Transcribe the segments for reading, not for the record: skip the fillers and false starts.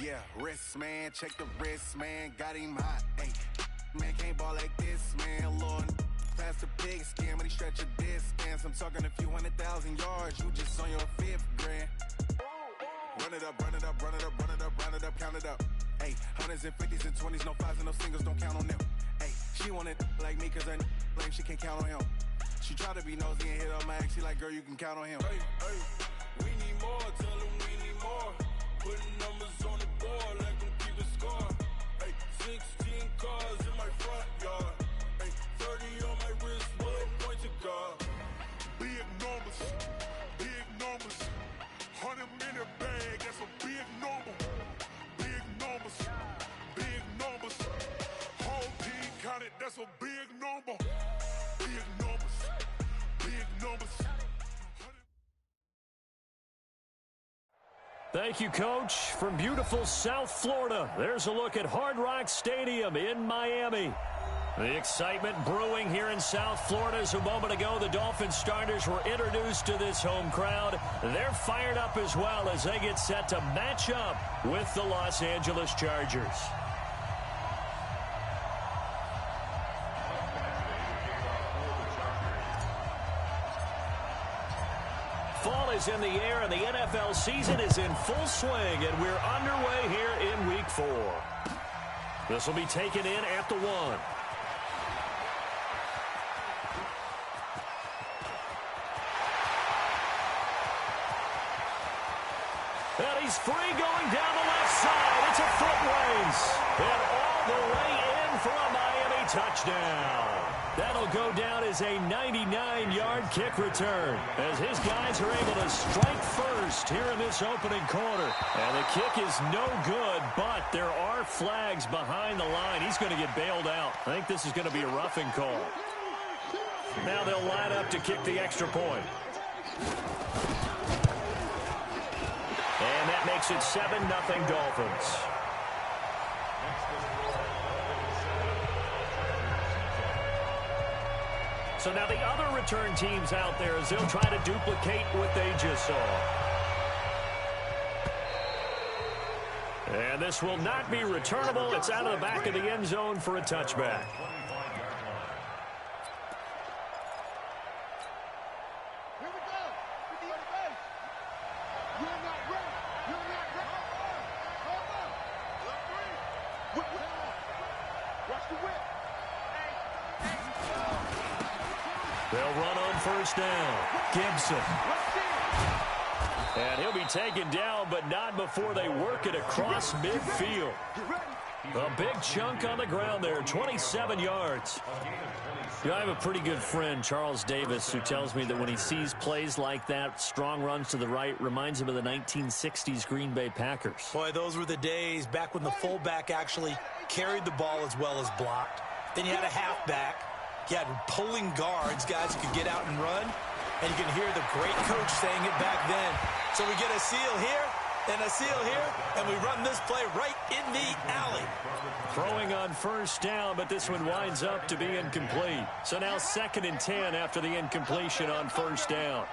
Yeah, wrist, man, check the wrist, man, got him hot, ayy. Man, can't ball like this, man, Lord. Past the pig skin when he stretch a distance. I'm talking a few 100,000 yards, you just on your 5th grand. Run it up, run it up, run it up, run it up, run it up, count it up. Ayy, hundreds and 50s and 20s, no 5s and no singles, don't count on them. Ayy, she wanted like me cause her lame, she can't count on him. She tried to be nosy and hit up my ex, she like, girl, you can count on him. Hey, hey, we need more, tell them we need more. Putting numbers on the board, like them keep a score. Hey, 16 cars in my front yard. Hey, 30 on my wrist, bullet point to God. Big numbers, 100 minute bag, that's a big number. Big numbers, whole team counted, that's a big number. Big numbers. Thank you, Coach. From beautiful South Florida, there's a look at Hard Rock Stadium in Miami. The excitement brewing here in South Florida as a moment ago the Dolphins starters were introduced to this home crowd. They're fired up as well as they get set to match up with the Los Angeles Chargers. Fall is in the air and the NFL season is in full swing, and we're underway here in Week 4. This will be taken in at the 1. And he's free going down the left side. It's a foot race. And all the way in for a Miami touchdown. That'll go down as a 99-yard kick return as his guys are able to strike first here in this opening quarter. And the kick is no good, but there are flags behind the line. He's going to get bailed out. I think this is going to be a roughing call. Now they'll line up to kick the extra point. And that makes it 7-0 Dolphins. So now the other return teams out there as they'll try to duplicate what they just saw. And this will not be returnable. It's out of the back of the end zone for a touchback. They'll run on first down. Gibson. And he'll be taken down, but not before they work it across midfield. A big chunk on the ground there, 27 yards. You know, I have a pretty good friend, Charles Davis, who tells me that when he sees plays like that, strong runs to the right, reminds him of the 1960s Green Bay Packers. Boy, those were the days back when the fullback actually carried the ball as well as blocked. Then you had a halfback. You had pulling guards, guys who could get out and run. And you can hear the great coach saying it back then. So we get a seal here and a seal here, and we run this play right in the alley. Throwing on first down, but this one winds up to be incomplete. So now 2nd and 10 after the incompletion on first down.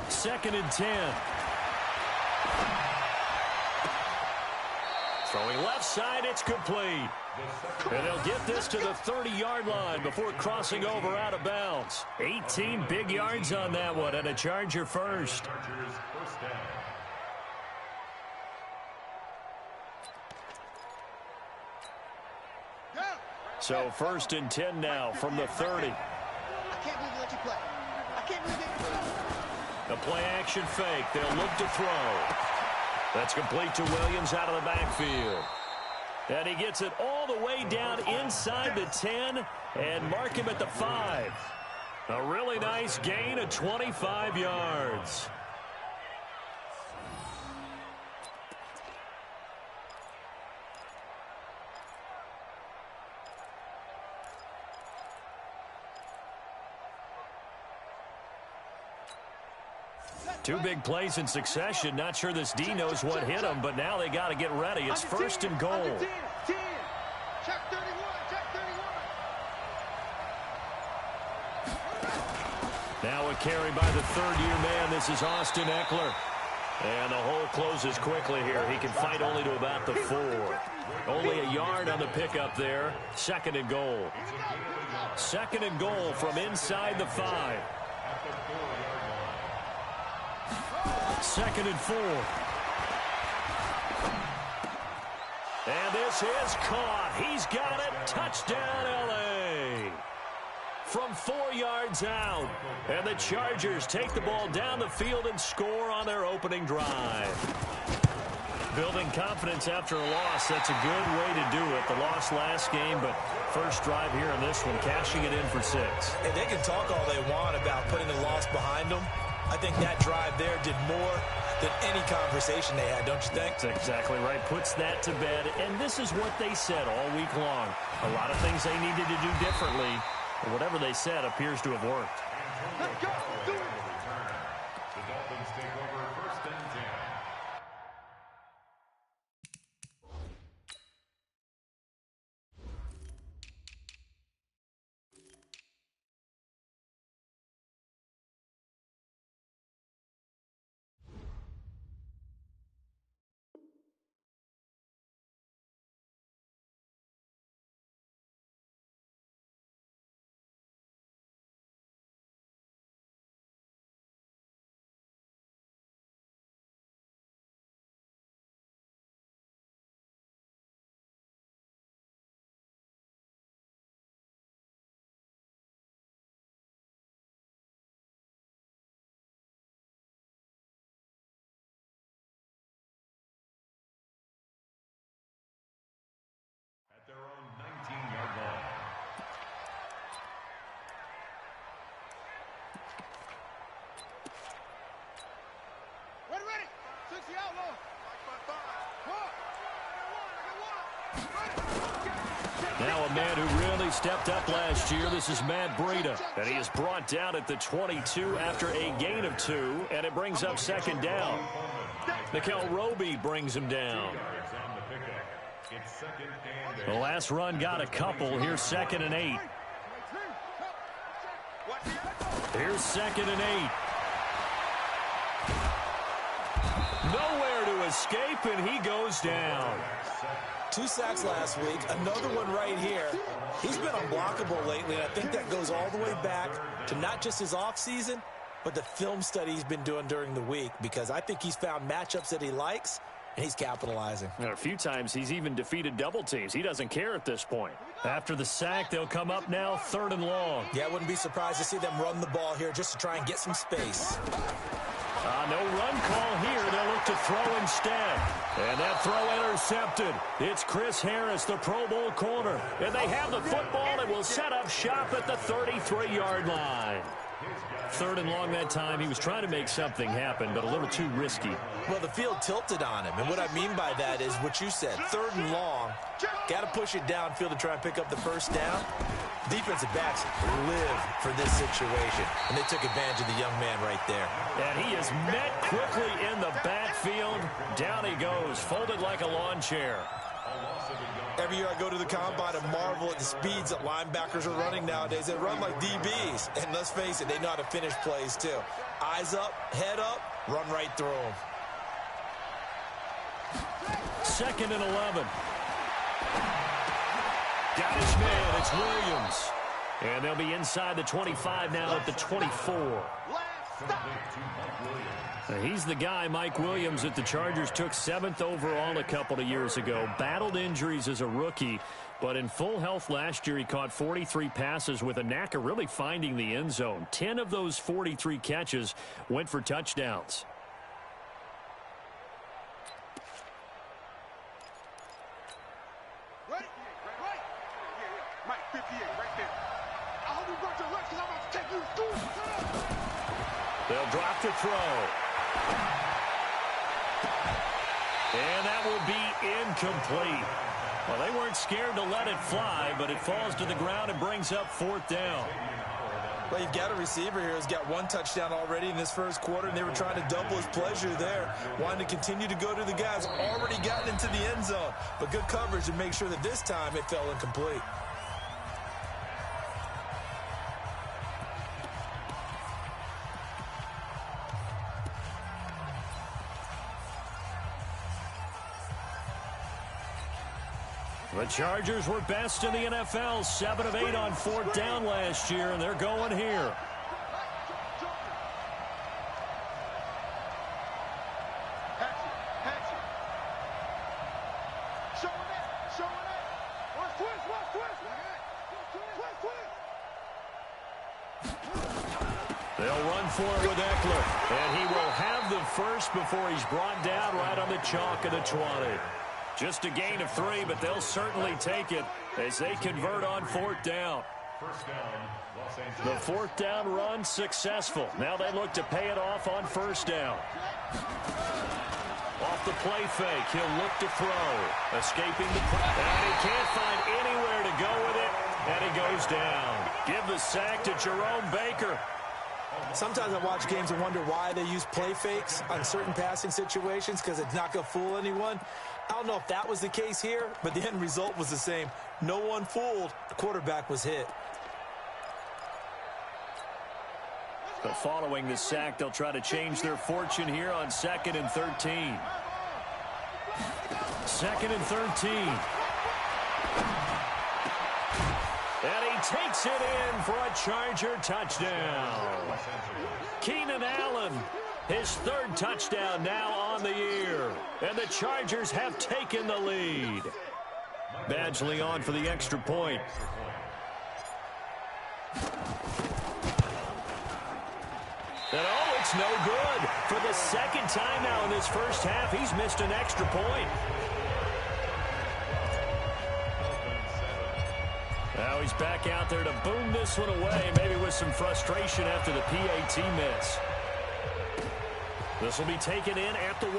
Second and 10. Throwing left side, it's complete. And they'll get this to the 30-yard line before crossing over out of bounds. 18 big yards on that one, and a Charger first. So 1st and 10 now from the 30. I can't believe you let you play. I can't believe you. The play action fake. They'll look to throw. That's complete to Williams out of the backfield. And he gets it all the way down inside the 10 and mark him at the 5. A really nice gain of 25 yards. Two big plays in succession. Not sure this D knows what hit him, but now they got to get ready. It's 1st and goal. Check 31, check 31. Now a carry by the third-year man. This is Austin Eckler. And the hole closes quickly here. He can fight only to about the 4. Only a yard on the pickup there. Second and goal. Second and goal from inside the 5. Second and 4. And this is caught. He's got it. Touchdown, L.A. From 4 yards out. And the Chargers take the ball down the field and score on their opening drive. Building confidence after a loss, that's a good way to do it. The loss last game, but first drive here in this one, cashing it in for 6. And they can talk all they want about putting the loss behind them. I think that drive there did more than any conversation they had, don't you think? That's exactly right. Puts that to bed. And this is what they said all week long. A lot of things they needed to do differently. But whatever they said appears to have worked. Let's go. Do it. The Dolphins take over first and 10. Their own 19-yard line. Ready. 60 out low. 5. Now a man who really stepped up last year. This is Matt Breida. And he is brought down at the 22 after a gain of 2. And it brings up second down. Nickel Roby brings him down. The last run got a couple. Here's second and 8. Here's second and 8. Nowhere to escape, and he goes down. 2 sacks last week, another one right here. He's been unblockable lately, and I think that goes all the way back to not just his offseason, but the film study he's been doing during the week, because I think he's found matchups that he likes, and he's capitalizing. And a few times he's even defeated double teams. He doesn't care at this point. After the sack, they'll come up now 3rd and long. Yeah, I wouldn't be surprised to see them run the ball here just to try and get some space. No run call here. They'll look to throw instead. And that throw intercepted. It's Chris Harris, the Pro Bowl corner. And they have the football and will set up shop at the 33-yard line. 3rd and long that time. He was trying to make something happen, but a little too risky. Well, the field tilted on him, and what I mean by that is what you said. 3rd and long, got to push it downfield to try and pick up the first down. Defensive backs live for this situation, and they took advantage of the young man right there. And he is met quickly in the backfield. Down he goes, folded like a lawn chair. Every year I go to the combine and marvel at the speeds that linebackers are running nowadays. They run like DBs. And let's face it, they know how to finish plays too. Eyes up, head up, run right through them. 2nd and 11. Got his man. It's Williams. And they'll be inside the 25 now at the 24. He's the guy, Mike Williams, that the Chargers took 7th overall a couple of years ago. Battled injuries as a rookie, but in full health last year, he caught 43 passes with a knack of really finding the end zone. 10 of those 43 catches went for touchdowns. Right. Mike, 58, right there. I hope you brought your lunch because I'm about to take you to school. They'll drop the throw. And that will be incomplete. Well, they weren't scared to let it fly, but it falls to the ground and brings up 4th down. Well, you've got a receiver here who's got 1 touchdown already in this first quarter, and they were trying to double his pleasure there, wanting to continue to go to the guys already gotten into the end zone. But good coverage to make sure that this time it fell incomplete. The Chargers were best in the NFL, 7 of 8 on fourth down last year, and they're going here. They'll run for it with Eckler, and he will have the first before he's brought down right on the chalk of the 20. Just a gain of 3, but they'll certainly take it as they convert on fourth down. The fourth down run successful. Now they look to pay it off on first down. Off the play fake, he'll look to throw. Escaping the pressure. And he can't find anywhere to go with it, and he goes down. Give the sack to Jerome Baker. Sometimes I watch games and wonder why they use play fakes on certain passing situations, because it's not going to fool anyone. I don't know if that was the case here, but the end result was the same. No one fooled. The quarterback was hit. But following the sack, they'll try to change their fortune here on 2nd and 13. 2nd and 13. And he takes it in for a Charger touchdown. Keenan Allen, his 3rd touchdown now on the year. And the Chargers have taken the lead. Badgley on for the extra point. And oh, it's no good. For the 2nd time now in this first half, he's missed an extra point. Now he's back out there to boom this one away, maybe with some frustration after the PAT miss. This will be taken in at the 1.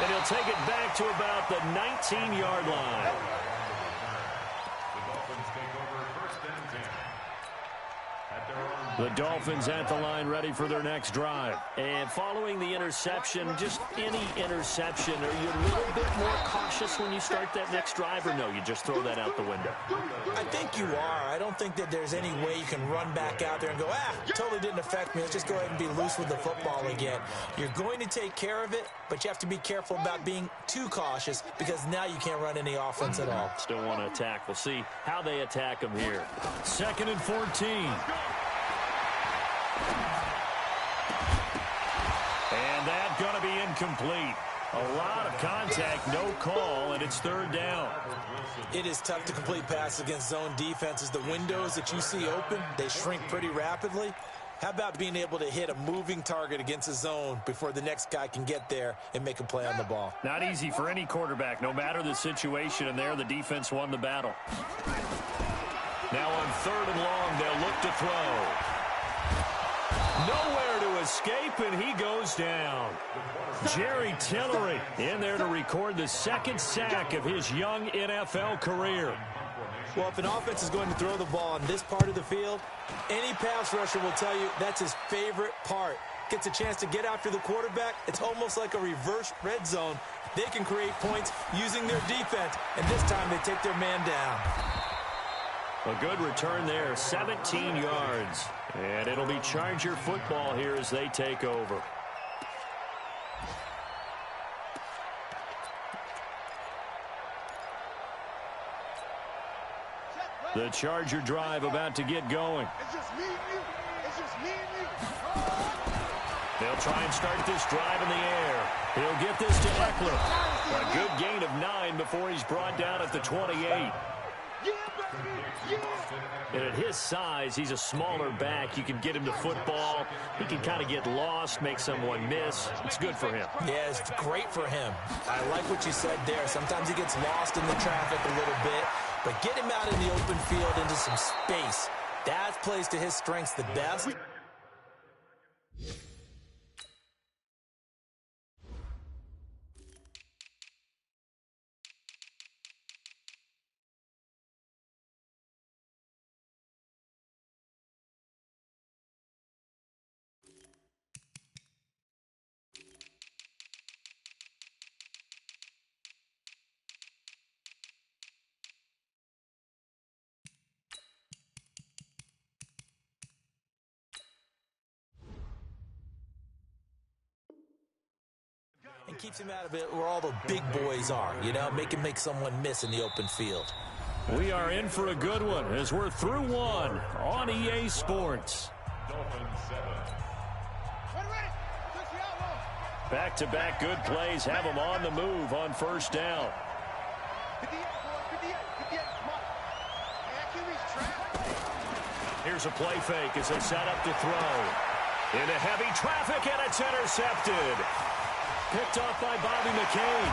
And he'll take it back to about the 19-yard line. The Dolphins at the line, ready for their next drive. And following the interception, just any interception, are you a little bit more cautious when you start that next drive, or no, you just throw that out the window? I think you are. I don't think that there's any way you can run back out there and go, totally didn't affect me. Let's just go ahead and be loose with the football again. You're going to take care of it, but you have to be careful about being too cautious, because now you can't run any offense at all. Still want to attack. We'll see how they attack them here. 2nd and 14. And that's going to be incomplete. A lot of contact, no call, and it's 3rd down. It is tough to complete passes against zone defenses. The windows that you see open, they shrink pretty rapidly. How about being able to hit a moving target against a zone before the next guy can get there and make a play on the ball? Not easy for any quarterback, no matter the situation, and there the defense won the battle. Now on 3rd and long, they'll look to throw. Nowhere to escape, and he goes down. Jerry Tillery in there to record the 2nd sack of his young NFL career. Well, if an offense is going to throw the ball on this part of the field, any pass rusher will tell you that's his favorite part. Gets a chance to get after the quarterback. It's almost like a reverse red zone. They can create points using their defense, and this time they take their man down. A good return there, 17 yards. And it'll be Charger football here as they take over. The Charger drive about to get going. It's just me and you. It's just me and you. They'll try and start this drive in the air. He'll get this to Eckler. A good gain of 9 before he's brought down at the 28. And at his size, he's a smaller back. You can get him to football. He can kind of get lost, make someone miss. It's good for him. Yeah, it's great for him. I like what you said there. Sometimes he gets lost in the traffic a little bit, but get him out in the open field into some space. That plays to his strengths the best. keeps him out of it where all the big boys are, you know, make someone miss in the open field. We are in for a good one as we're through one on EA Sports. Back-to-back good plays have them on the move on first down. Here's a play fake as they set up to throw. Into heavy traffic, and it's intercepted. Picked off by Bobby McCain.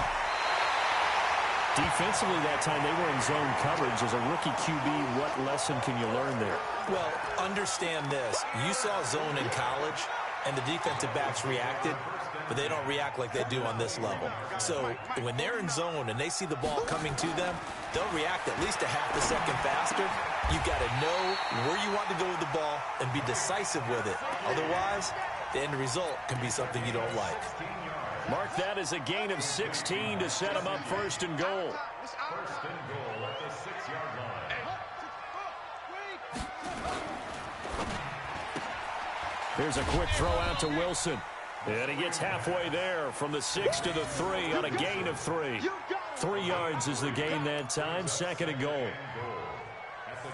Defensively that time, they were in zone coverage. As a rookie QB, what lesson can you learn there? Well, understand this. You saw zone in college, and the defensive backs reacted, but they don't react like they do on this level. So when they're in zone and they see the ball coming to them, they'll react at least a half a second faster. You've got to know where you want to go with the ball and be decisive with it. Otherwise, the end result can be something you don't like. Mark that as a gain of 16 to set them up first and goal. First and goal at the 6-yard line. Here's a quick throw out to Wilson. And he gets halfway there from the 6 to the 3 on a gain of 3. 3 yards is the gain that time, second and goal.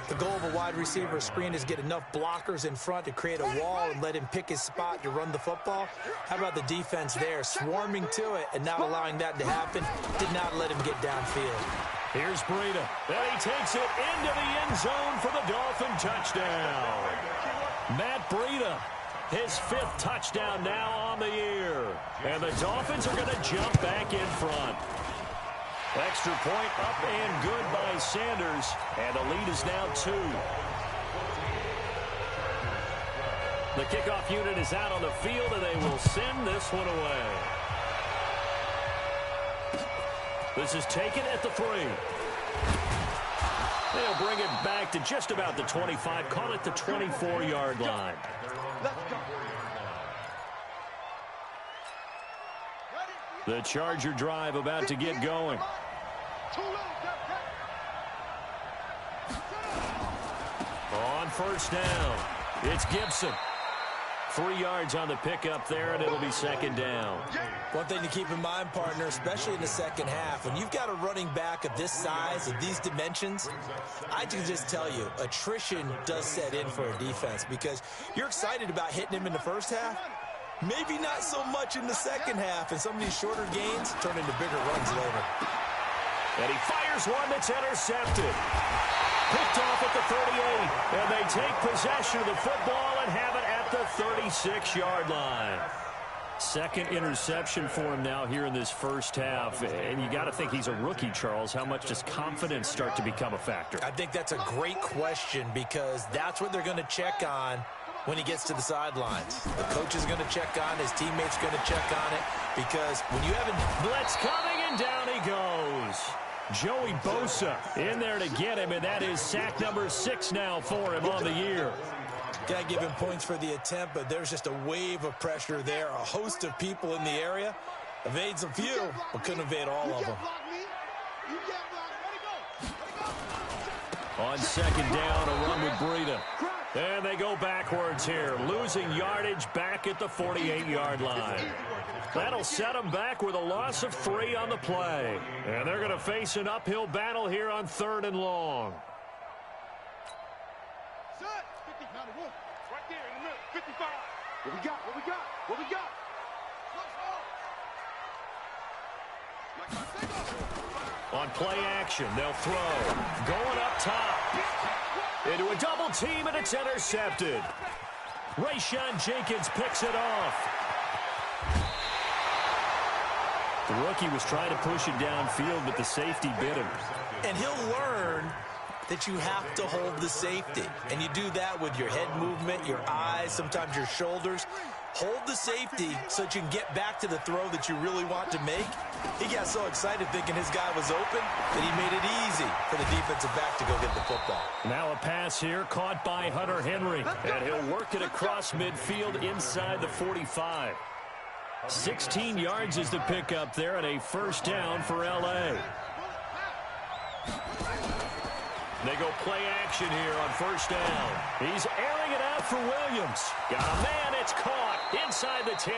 The goal of a wide receiver screen is get enough blockers in front to create a wall and let him pick his spot to run the football. How about the defense there, swarming to it and not allowing that to happen? Did not let him get downfield. Here's Breida, and he takes it into the end zone for the Dolphin touchdown. Matt Breida, his 5th touchdown now on the year. And the Dolphins are going to jump back in front. Extra point up and good by Sanders, and the lead is now 2. The kickoff unit is out on the field, and they will send this one away. This is taken at the 3. They'll bring it back to just about the 25, call it the 24-yard line. The Charger drive about to get going. On first down, it's Gibson. 3 yards on the pickup there, and it'll be second down. One thing to keep in mind, partner, especially in the second half, when you've got a running back of this size, of these dimensions, I can just tell you, attrition does set in for a defense because you're excited about hitting him in the first half. Maybe not so much in the second half, and some of these shorter gains turn into bigger runs later. And he fires one that's intercepted. Picked off at the 38, and they take possession of the football and have it at the 36-yard line. Second interception for him now here in this first half, and you got to think he's a rookie, Charles. How much does confidence start to become a factor? I think that's a great question because that's what they're going to check on when he gets to the sidelines. The coach is going to check on, his teammates going to check on it, because when you haven't... Blitz coming, and down he goes. Joey Bosa in there to get him, and that is sack number 6 now for him on the year. Got to give him points for the attempt, but there's just a wave of pressure there. A host of people in the area. Evades a few, but couldn't evade all of them. On second down, a run with Breida. And they go backwards here, losing yardage back at the 48-yard line. That'll set them back with a loss of 3 on the play. And they're going to face an uphill battle here on 3rd and long. Right there in the middle, 55. What we got? What we got? What we got? On play action, they'll throw. Going up top. Into a double team, and it's intercepted. Rayshawn Jenkins picks it off. The rookie was trying to push it downfield, but the safety bit him. And he'll learn that you have to hold the safety. And you do that with your head movement, your eyes, sometimes your shoulders. Hold the safety so that you can get back to the throw that you really want to make. He got so excited thinking his guy was open that he made it easy for the defensive back to go get the football. Now a pass here caught by Hunter Henry. And he'll work it across midfield inside the 45. 16 yards is the pickup there, and a first down for L.A. They go play action here on first down. He's airing it out for Williams. Got a man. It's caught inside the 10.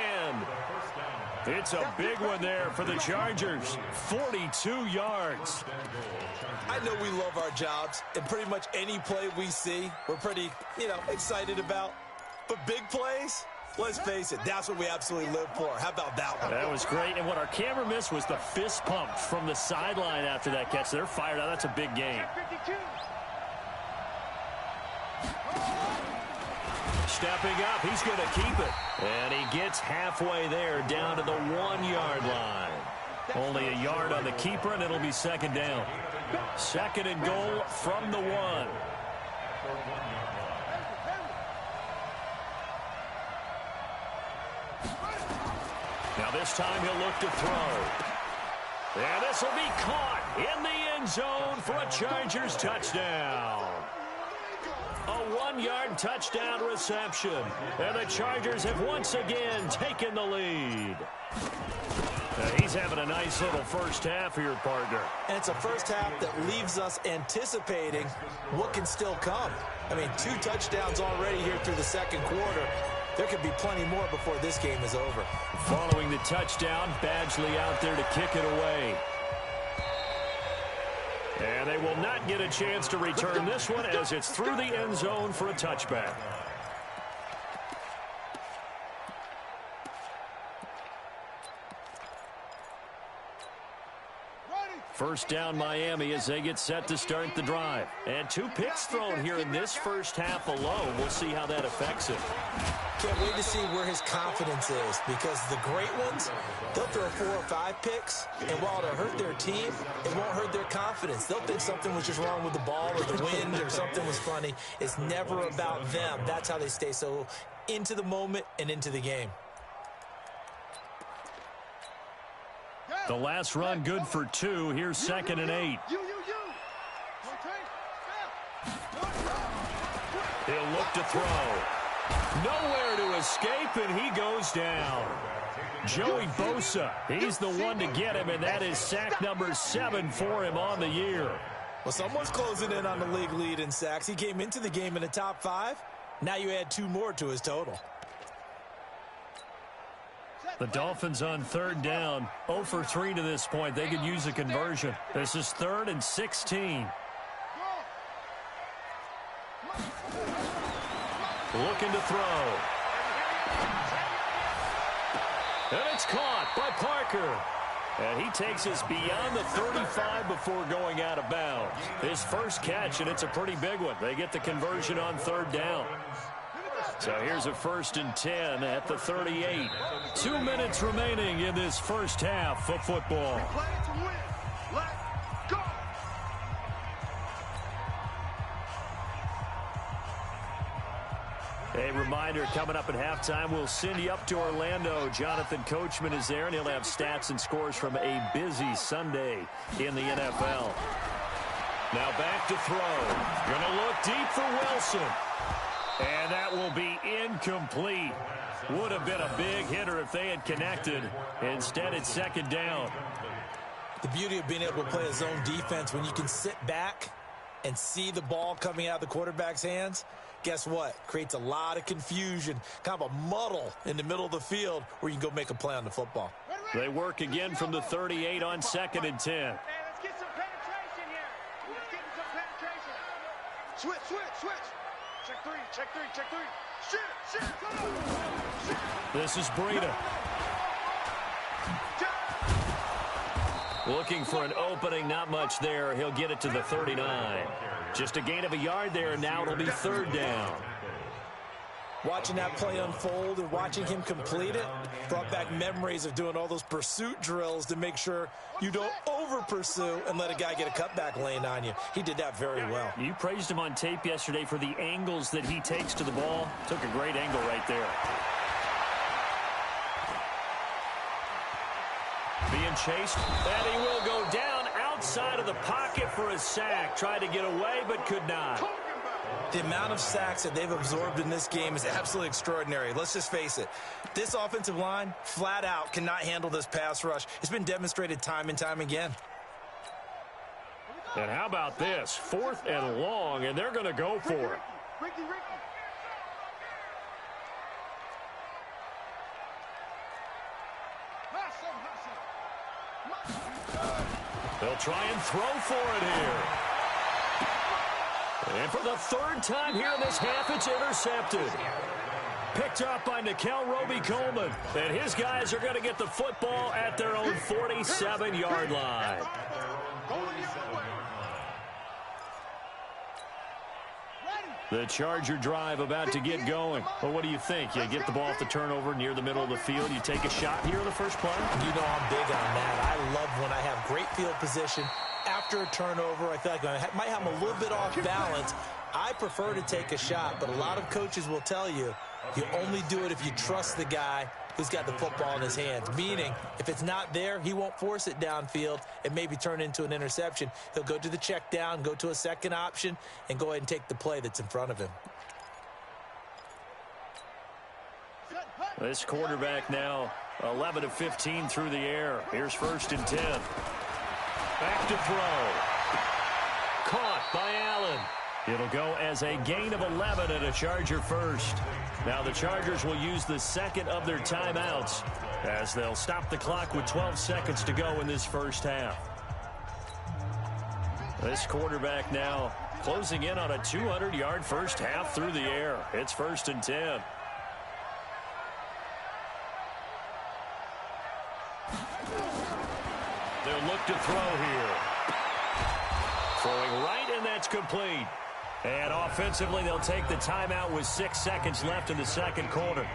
It's a big one there for the Chargers. 42 yards. I know we love our jobs, and pretty much any play we see, we're pretty, excited about. But big plays, let's face it, that's what we absolutely live for. How about that one? That was great, and what our camera missed was the fist pump from the sideline after that catch. They're fired out. That's a big game. Stepping up, he's going to keep it. And he gets halfway there down to the 1-yard line. Only a yard on the keeper, and it'll be second down. Second and goal from the 1. Now this time he'll look to throw. And this will be caught in the end zone for a Chargers touchdown. A 1-yard touchdown reception. And the Chargers have once again taken the lead. He's having a nice little first half here, partner. And it's a first half that leaves us anticipating what can still come. 2 touchdowns already here through the second quarter. There could be plenty more before this game is over. Following the touchdown, Badgley out there to kick it away. And they will not get a chance to return this one as it's through the end zone for a touchback. First down Miami as they get set to start the drive. And 2 picks thrown here in this first half alone. We'll see how that affects it. Can't wait to see where his confidence is, because the great ones, they'll throw 4 or 5 picks, and while it'll hurt their team, it won't hurt their confidence. They'll think something was just wrong with the ball or the wind or something was funny. It's never about them. That's how they stay so into the moment and into the game. The last run good for 2. Here's second and 8. He'll look to throw. Nowhere to escape, and he goes down. Joey Bosa, he's the one to get him, and that is sack number 7 for him on the year. Well, someone's closing in on the league lead in sacks. He came into the game in the top 5. Now you add 2 more to his total. The Dolphins on third down, 0 for 3 to this point. They could use a conversion. This is 3rd and 16. Looking to throw. And it's caught by Parker. And he takes us beyond the 35 before going out of bounds. His first catch, and it's a pretty big one. They get the conversion on third down. So here's a 1st and 10 at the 38. 2 minutes remaining in this first half of football. A reminder, coming up at halftime, we'll send you up to Orlando. Jonathan Coachman is there, and he'll have stats and scores from a busy Sunday in the NFL. Now back to throw. Going to look deep for Wilson. And that will be incomplete. Would have been a big hitter if they had connected. Instead, it's second down. The beauty of being able to play a zone defense, when you can sit back and see the ball coming out of the quarterback's hands, guess what? Creates a lot of confusion, kind of a muddle in the middle of the field where you can go make a play on the football. They work again from the 38 on 2nd and 10. Hey, let's get some penetration here. Let's get some penetration. Switch. Check 3. Shit, come on. This is Breida. Looking for an opening, not much there. He'll get it to the 39. Just a gain of a yard there. Now it'll be 3rd down. Watching that play unfold and watching him complete it brought back memories of doing all those pursuit drills to make sure you don't over-pursue and let a guy get a cutback lane on you. He did that very well. You praised him on tape yesterday for the angles that he takes to the ball. Took a great angle right there. Being chased, and he will go down outside of the pocket for a sack. Tried to get away, but could not. The amount of sacks that they've absorbed in this game is absolutely extraordinary. Let's just face it. This offensive line, flat out, cannot handle this pass rush. It's been demonstrated time and time again. And how about this? 4th and long, and they're going to go for it. Ricky. They'll try and throw for it here. And for the 3rd time here in this half, it's intercepted. Picked up by Nickel Roby-Coleman. And his guys are going to get the football at their own 47-yard line. The Charger drive about to get going. Well, what do you think? You get the ball off the turnover near the middle of the field. You take a shot here in the first play? You know I'm big on that. I love when I have great field position. After a turnover, I feel like I might have them a little bit off balance. I prefer to take a shot, but a lot of coaches will tell you, you only do it if you trust the guy who's got the football in his hands. Meaning, if it's not there, he won't force it downfield and maybe turn into an interception. He'll go to the check down, go to a second option, and go ahead and take the play that's in front of him. This quarterback now 11 of 15 through the air. Here's 1st and 10. Back to throw. Caught by Allen. It'll go as a gain of 11 and a Charger first. Now the Chargers will use the 2nd of their timeouts as they'll stop the clock with 12 seconds to go in this first half. This quarterback now closing in on a 200-yard first half through the air. It's 1st and 10. They'll look to throw here. Throwing right, and that's complete. And offensively, they'll take the timeout with 6 seconds left in the second quarter. A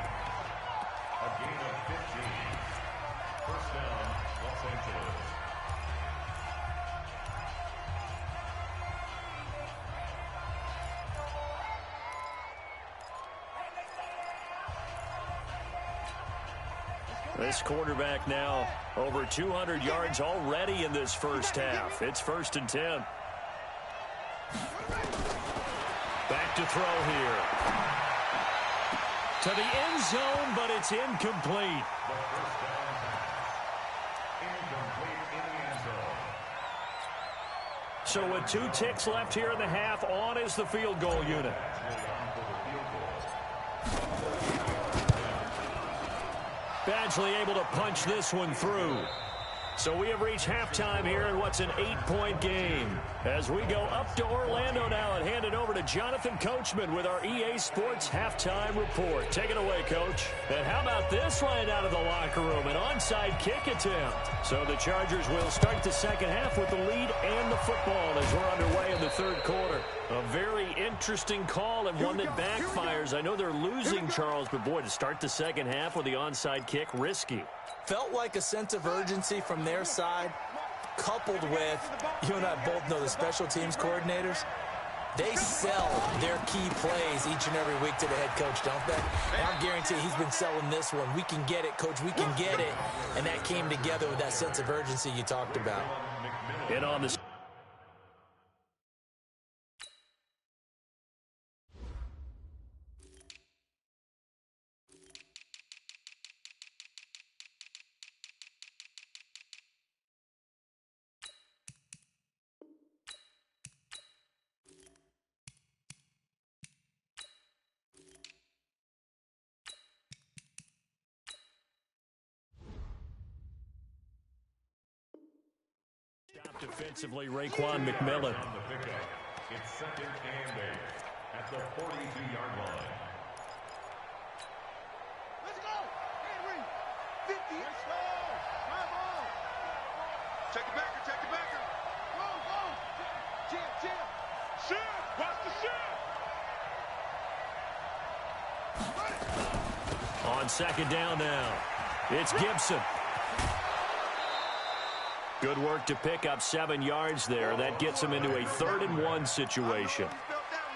gain of 15. First down, Los Angeles. This quarterback now over 200 yards already in this first half. It's 1st and 10. Back to throw here. To the end zone, but it's incomplete. So with 2 ticks left here in the half, on is the field goal unit. Badgley able to punch this one through. So we have reached halftime here in what's an 8-point game. As we go up to Orlando now and hand it over to Jonathan Coachman with our EA Sports Halftime Report. Take it away, Coach. And how about this right out of the locker room? An onside kick attempt. So the Chargers will start the second half with the lead and the football as we're underway in the third quarter. A very interesting call and one that backfires. I know they're losing, Charles, but boy, to start the second half with the onside kick, risky. Felt like a sense of urgency from their side, coupled with, you and I both know the special teams coordinators, they sell their key plays each and every week to the head coach, don't they? And I guarantee he's been selling this one. We can get it, Coach, we can get it. And that came together with that sense of urgency you talked about. And on the defensively, Raekwon McMillan. On the pickup, it's 2nd and 8 at the 42-yard line. Let's go! Henry! 50! Let's go! Come on! Check the backer, check the backer! Go, go! Jim! Shit! Watch the shit! On second down now, it's Gibson. Good work to pick up 7 yards there. That gets them into a 3rd and 1 situation.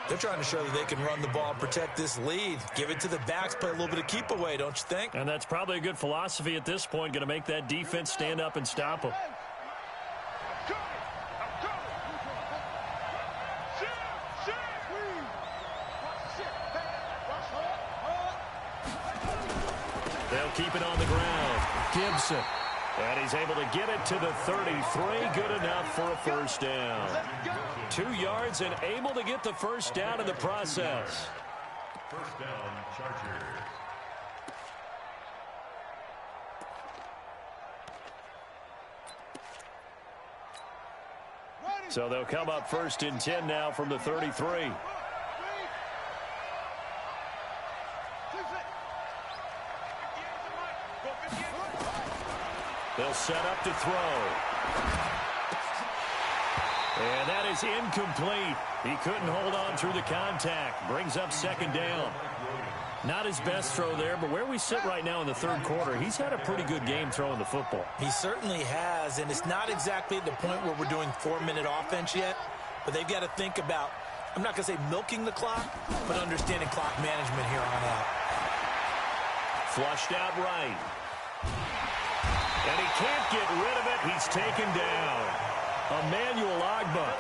They're trying to show that they can run the ball and protect this lead. Give it to the backs, play a little bit of keep away, don't you think? And that's probably a good philosophy at this point, going to make that defense stand up and stop them. They'll keep it on the ground. Gibson And he's able to get it to the 33. Good enough for a first down. 2 yards and able to get the first down in the process. First down, Chargers. So they'll come up first and 10 now from the 33. They'll set up to throw. And that is incomplete. He couldn't hold on through the contact. Brings up second down. Not his best throw there, but where we sit right now in the third quarter, he's had a pretty good game throwing the football. He certainly has, and it's not exactly at the point where we're doing 4-minute offense yet, but they've got to think about, I'm not going to say milking the clock, but understanding clock management here on out. Flushed out right. And he can't get rid of it. He's taken down. Emmanuel Ogbah.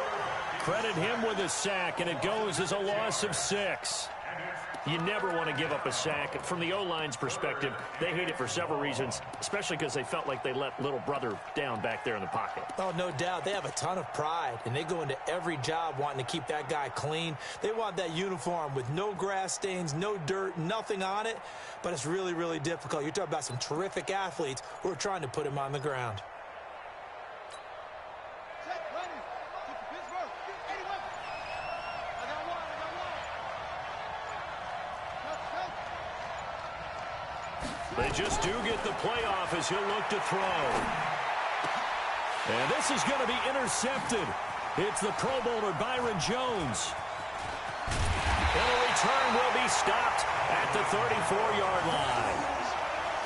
Credit him with a sack, and it goes as a loss of 6. You never want to give up a sack. From the O-line's perspective, they hate it for several reasons, especially because they felt like they let little brother down back there in the pocket. Oh, no doubt. They have a ton of pride, and they go into every job wanting to keep that guy clean. They want that uniform with no grass stains, no dirt, nothing on it, but it's really, really difficult. You're talking about some terrific athletes who are trying to put him on the ground. They just do get the playoff as he'll look to throw. And this is going to be intercepted. It's the Pro Bowler Byron Jones. And a return will be stopped at the 34-yard line.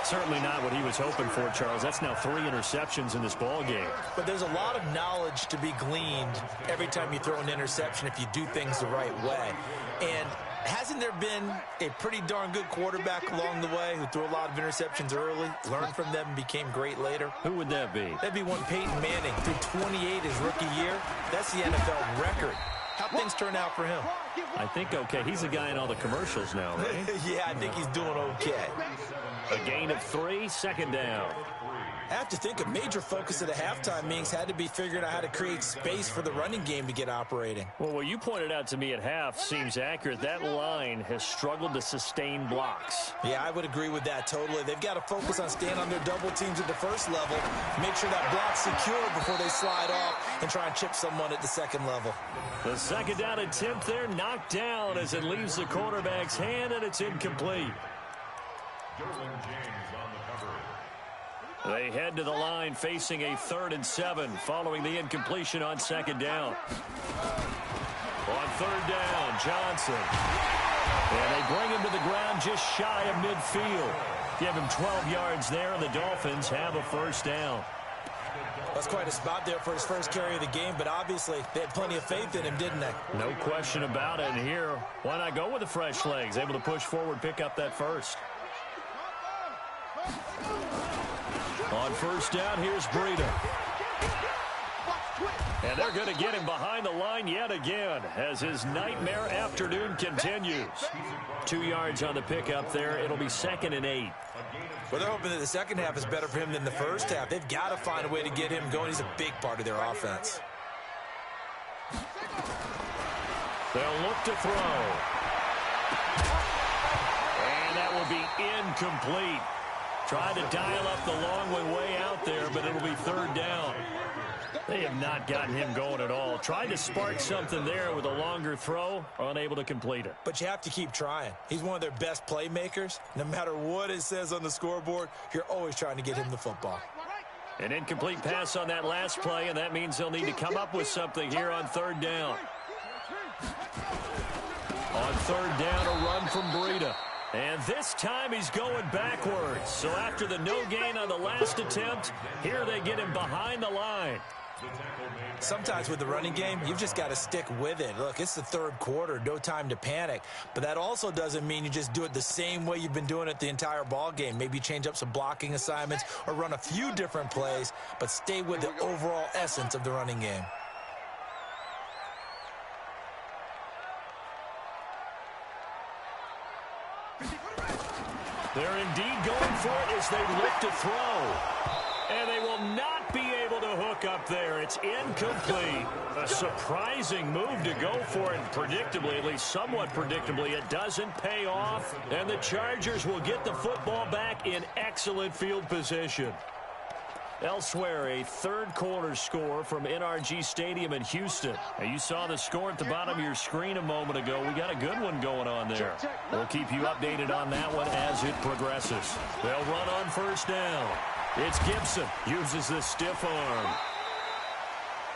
Certainly not what he was hoping for, Charles. That's now 3 interceptions in this ball game. But there's a lot of knowledge to be gleaned every time you throw an interception if you do things the right way. And hasn't there been a pretty darn good quarterback along the way who threw a lot of interceptions early, learned from them, and became great later? Who would that be? That'd be one Peyton Manning, threw 28 his rookie year. That's the NFL record. How things turn out for him? I think okay. He's a guy in all the commercials now, right? Yeah, I think he's doing okay. A gain of 3, second down. I have to think a major focus of the halftime meetings had to be figuring out how to create space for the running game to get operating. Well, what you pointed out to me at half seems accurate. That line has struggled to sustain blocks. Yeah, I would agree with that totally. They've got to focus on staying on their double teams at the first level, make sure that block's secure before they slide off and try and chip someone at the second level. The second down attempt there knocked down as it leaves the quarterback's hand, and it's incomplete. They head to the line facing a 3rd and 7 following the incompletion on second down. On third down, Johnson. And they bring him to the ground just shy of midfield. Give him 12 yards there, and the Dolphins have a first down. That's quite a spot there for his first carry of the game, but obviously they had plenty of faith in him, didn't they? No question about it. And here, why not go with the fresh legs? Able to push forward, pick up that first. On first down, here's Breida. And they're going to get him behind the line yet again as his nightmare afternoon continues. 2 yards on the pickup there. It'll be 2nd and 8. Well, they're hoping that the second half is better for him than the first half. They've got to find a way to get him going. He's a big part of their offense. They'll look to throw. And that will be incomplete. Tried to dial up the long way out there, but it'll be 3rd down. They have not gotten him going at all. Tried to spark something there with a longer throw, unable to complete it. But you have to keep trying. He's one of their best playmakers. No matter what it says on the scoreboard, you're always trying to get him the football. An incomplete pass on that last play, and that means they'll need to come up with something here on 3rd down. On 3rd down, a run from Breida. And this time he's going backwards. So after the no gain on the last attempt, here they get him behind the line. Sometimes with the running game, you've just got to stick with it. Look, it's the third quarter, no time to panic. But that also doesn't mean you just do it the same way you've been doing it the entire ball game. Maybe change up some blocking assignments or run a few different plays, but stay with the overall essence of the running game. They're indeed going for it as they look to throw. And they will not be able to hook up there. It's incomplete. A surprising move to go for it. Predictably, at least somewhat predictably, it doesn't pay off. And the Chargers will get the football back in excellent field position. Elsewhere, a third-quarter score from NRG Stadium in Houston. Now, you saw the score at the bottom of your screen a moment ago. We got a good one going on there. We'll keep you updated on that one as it progresses. They'll run on first down. It's Gibson. Uses the stiff arm.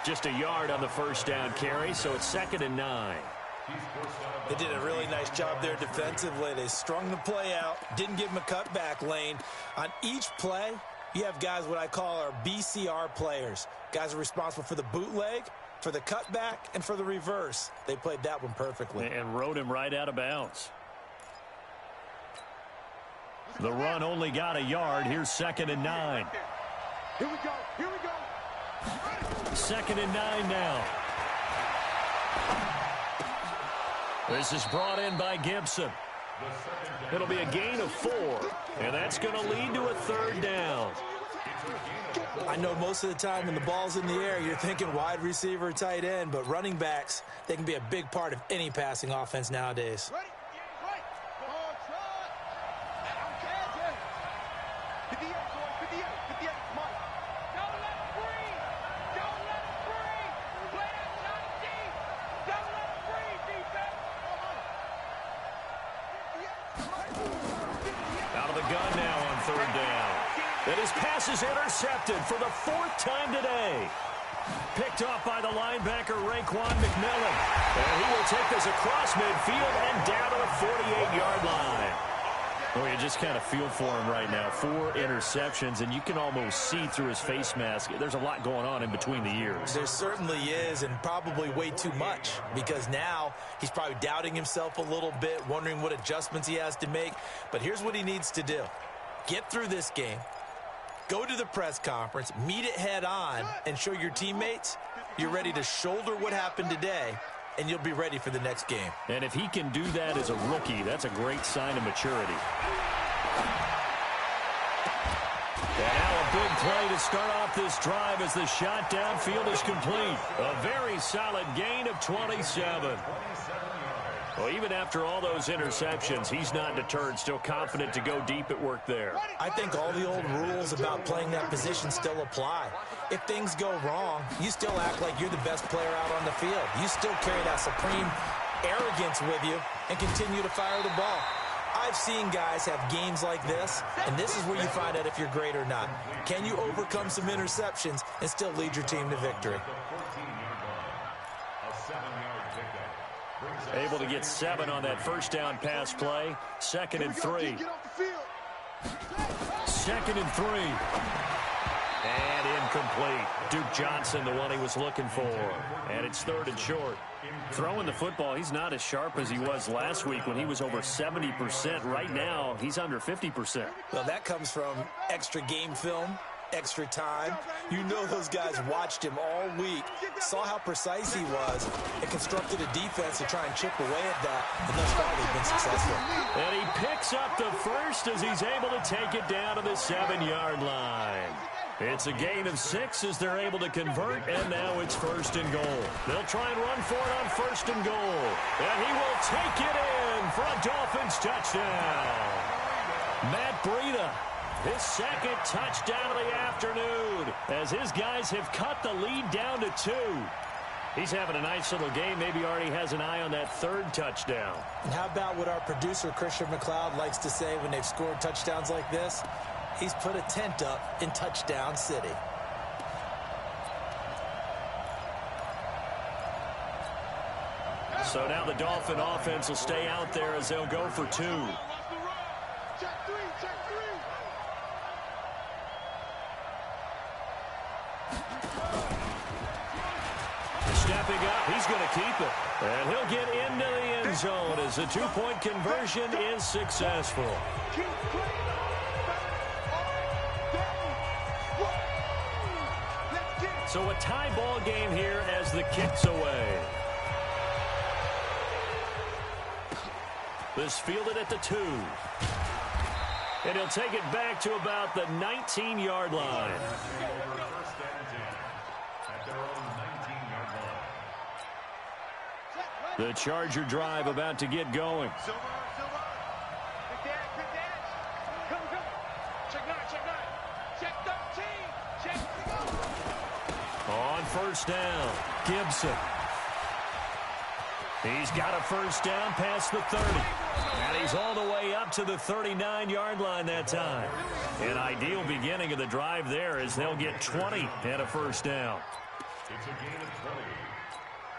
Just a yard on the first down carry, so it's 2nd and 9. They did a really nice job there defensively. They strung the play out, didn't give him a cutback lane. On each play, you have guys what I call our BCR players. Guys are responsible for the bootleg, for the cutback, and for the reverse. They played that one perfectly. And rode him right out of bounds. The run only got a yard. Here's 2nd and 9. Here we go. Here we go. 2nd and 9 now. This is brought in by Gibson. It'll be a gain of 4, and that's going to lead to a 3rd down. I know most of the time when the ball's in the air, you're thinking wide receiver, tight end, but running backs, they can be a big part of any passing offense nowadays. Ready? Right. Hard shot. I'm catching. 58, boys. 58. 58. Mike. Don't let him breathe. Don't let him breathe. Play that shot deep. Don't let him breathe, defense. Out of the gun now on 3rd down. And his pass is intercepted for the 4th time today. Picked off by the linebacker, Raekwon McMillan. And he will take this across midfield and down to the 48-yard line. Oh, you just kind of feel for him right now. 4 interceptions, and you can almost see through his face mask. There's a lot going on in between the ears. There certainly is, and probably way too much, because now he's probably doubting himself a little bit, wondering what adjustments he has to make. But here's what he needs to do. Get through this game, go to the press conference, meet it head on, and show your teammates you're ready to shoulder what happened today, and you'll be ready for the next game. And if he can do that as a rookie, that's a great sign of maturity. And now a big play to start off this drive as the shot downfield is complete. A very solid gain of 27. Well, even after all those interceptions, he's not deterred, still confident to go deep at work there. I think all the old rules about playing that position still apply. If things go wrong, you still act like you're the best player out on the field. You still carry that supreme arrogance with you and continue to fire the ball. I've seen guys have games like this, and this is where you find out if you're great or not. Can you overcome some interceptions and still lead your team to victory? Able to get 7 on that first down pass play. 2nd and 3. 2nd and 3. And incomplete. Duke Johnson, the one he was looking for. And it's 3rd and short. Throwing the football, he's not as sharp as he was last week when he was over 70%. Right now, he's under 50%. Well, that comes from extra game film, extra time. You know those guys watched him all week, saw how precise he was, and constructed a defense to try and chip away at that, and thus far they've been successful. And he picks up the first as he's able to take it down to the 7-yard line. It's a gain of 6 as they're able to convert, and now it's 1st and goal. They'll try and run for it on 1st and goal. And he will take it in for a Dolphins touchdown. Matt Breida, his 2nd touchdown of the afternoon, as his guys have cut the lead down to 2. He's having a nice little game. Maybe already has an eye on that 3rd touchdown. And how about what our producer, Christian McLeod, likes to say when they've scored touchdowns like this? He's put a tent up in Touchdown City. So now the Dolphin offense will stay out there as they'll go for 2. Stepping up, he's going to keep it. And he'll get into the end zone as the 2-point conversion is successful. So a tie ball game here as the kick's away. This fielded at the 2. And he'll take it back to about the 19-yard line. First and 10 at their own 19-yard line. The Charger drive about to get going. Silver. Quick dash. Come. Check 9. Check 13. Check. On first down, Gibson. He's got a first down past the 30. And he's all the way up to the 39-yard line that time. An ideal beginning of the drive there as they'll get 20 and a first down. It's a gain of 20.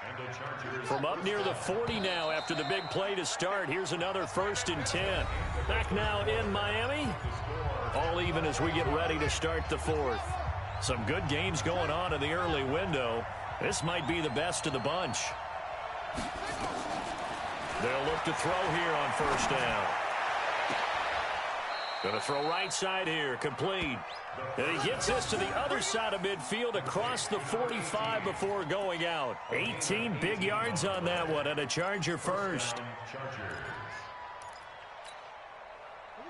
And the Chargers From up near the 40 now after the big play to start, here's another 1st and 10. Back now in Miami. All even as we get ready to start the 4th. Some good games going on in the early window. This might be the best of the bunch. They'll look to throw here on first down. Going to throw right side here, complete. And he gets this to the other side of midfield across the 45 before going out. 18 big yards on that one and a Charger first.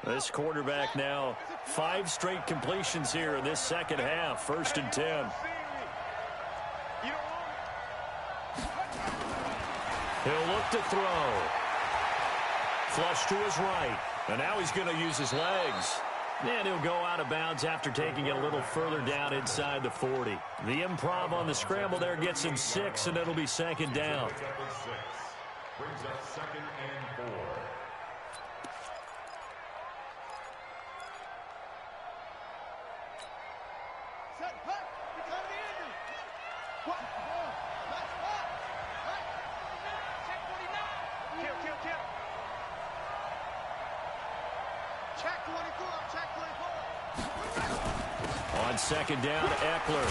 This quarterback now 5 straight completions here in this second half. 1st and 10. He'll look to throw. Flush to his right. And now he's going to use his legs. And he'll go out of bounds after taking it a little further down inside the 40. The improv on the scramble there gets him 6, and it'll be 2nd down. brings up 2nd and 4. Set, hut, become the Andrew. What? Let's hut. Hut. Check 49. Kill. Check 24. Check 24. On 2nd down, Eckler.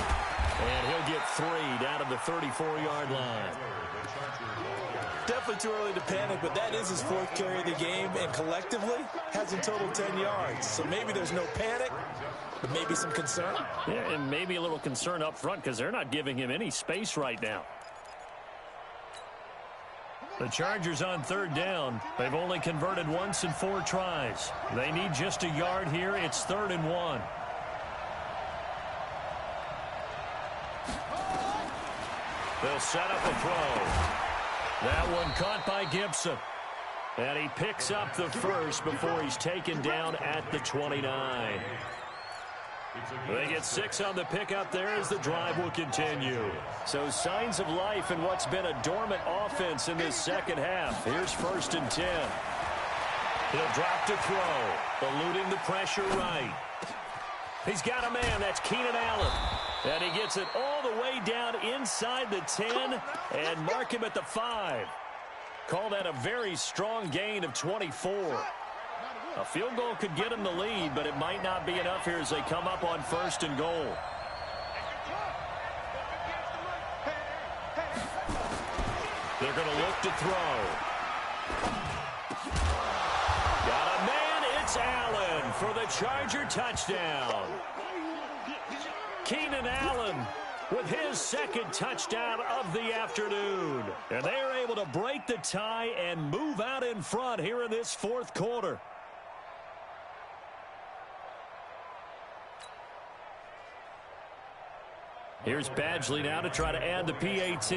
And he'll get 3 down to the 34-yard line. Definitely too early to panic, but that is his 4th carry of the game, and collectively has in total 10 yards. So maybe there's no panic, but maybe some concern. Yeah, and maybe a little concern up front because they're not giving him any space right now. The Chargers on 3rd down. They've only converted once in 4 tries. They need just a yard here. It's 3rd and 1. They'll set up a throw. That one caught by Gibson. And he picks up the first before he's taken down at the 29. They get 6 on the pickup there as the drive will continue. So signs of life in what's been a dormant offense in this second half. Here's 1st and 10. He'll drop to throw, eluding the pressure right. He's got a man. That's Keenan Allen. And he gets it all the way down inside the 10 and mark him at the 5. Call that a very strong gain of 24. A field goal could get him the lead, but it might not be enough here as they come up on 1st and goal. They're going to look to throw. Got a man. It's Allen for the Charger touchdown. Keenan Allen with his 2nd touchdown of the afternoon. And they are able to break the tie and move out in front here in this 4th quarter. Here's Badgley now to try to add the PAT.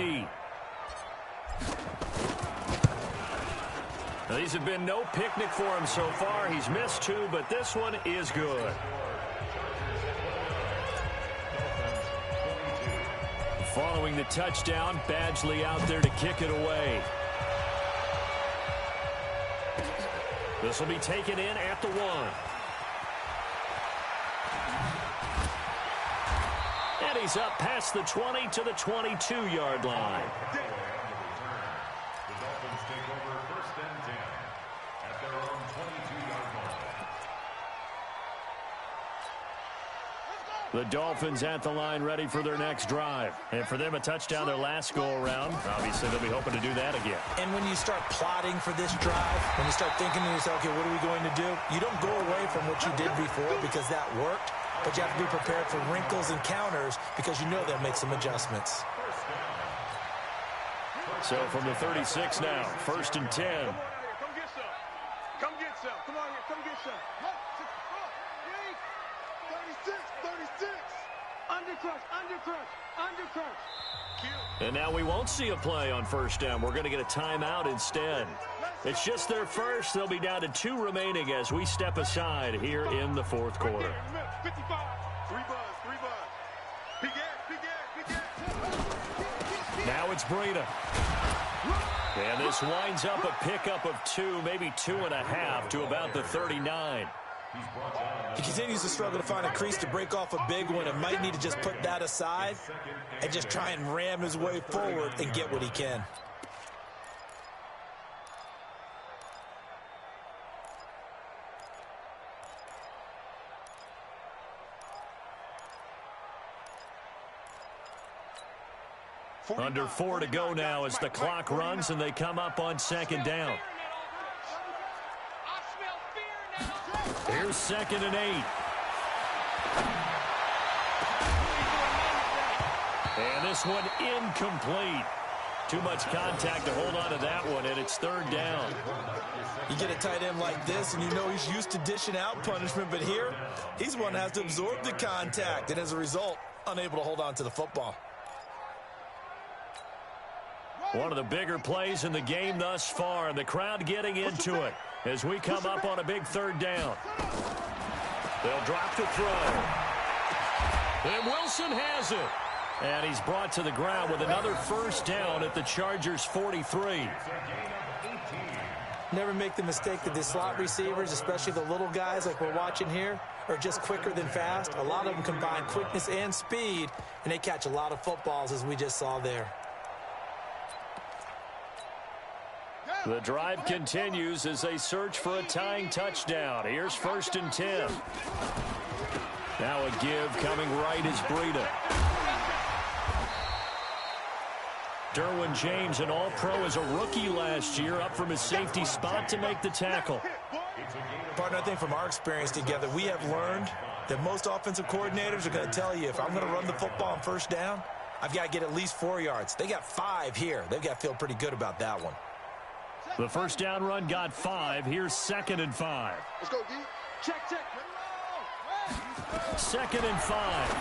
Now, these have been no picnic for him so far. He's missed 2, but this one is good. Following the touchdown, Badgley out there to kick it away. This will be taken in at the 1. And he's up past the 20 to the 22-yard line. The Dolphins take over 1st and 10 at their own 22-yard line. The Dolphins at the line ready for their next drive. And for them, a touchdown their last go-around. Obviously, they'll be hoping to do that again. And when you start plotting for this drive, when you start thinking to yourself, okay, what are we going to do? You don't go away from what you did before because that worked, but you have to be prepared for wrinkles and counters because you know they'll make some adjustments. So from the 36 now, 1st and 10. Come get some. Come on here. Come get some. 36, 36. Undercrush, undercrush, undercrush. And now we won't see a play on first down. We're going to get a timeout instead. It's just their first. They'll be down to 2 remaining as we step aside here in the fourth quarter. 55. 3 buzz, 3 buzz. Big air. Now it's Breida. And this winds up a pickup of 2, maybe 2.5 to about the 39. He continues to struggle to find a crease to break off a big one and might need to just put that aside and just try and ram his way forward and get what he can. Under 4 to go now as the clock runs and they come up on second down. Here's 2nd and 8. And this one incomplete. Too much contact to hold on to that one, and it's 3rd down. You get a tight end like this, and you know he's used to dishing out punishment, but here, he's one that has to absorb the contact, and as a result, unable to hold on to the football. One of the bigger plays in the game thus far, and the crowd getting into it as we come up on a big 3rd down. They'll drop the throw. And Wilson has it. And he's brought to the ground with another first down at the Chargers' 43. Never make the mistake that the slot receivers, especially the little guys like we're watching here, are just quicker than fast. A lot of them combine quickness and speed, and they catch a lot of footballs, as we just saw there. The drive continues as they search for a tying touchdown. Here's 1st and 10. Now a give coming right is Breida. Derwin James, an all-pro as a rookie last year, up from his safety spot to make the tackle. Partner, I think from our experience together, we have learned that most offensive coordinators are going to tell you, if I'm going to run the football on first down, I've got to get at least 4 yards. They got 5 here. They've got to feel pretty good about that one. The first down run got 5. Here's 2nd and 5. Let's go, D. Check. 2nd and 5.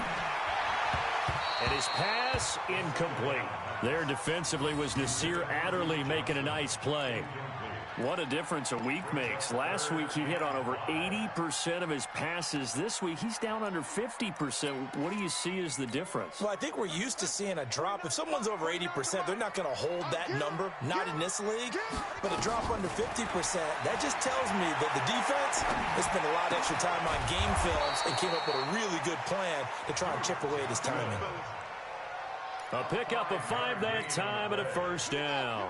And his pass incomplete. There defensively was Nasir Adderley making a nice play. What a difference a week makes. Last week he hit on over 80% of his passes. This week he's down under 50%. What do you see as the difference? Well, I think we're used to seeing a drop. If someone's over 80%, they're not going to hold that number, not in this league. But a drop under 50%, that just tells me that the defense has spent a lot of extra time on game films and came up with a really good plan to try and chip away at his timing. A pickup of 5 that time and a first down.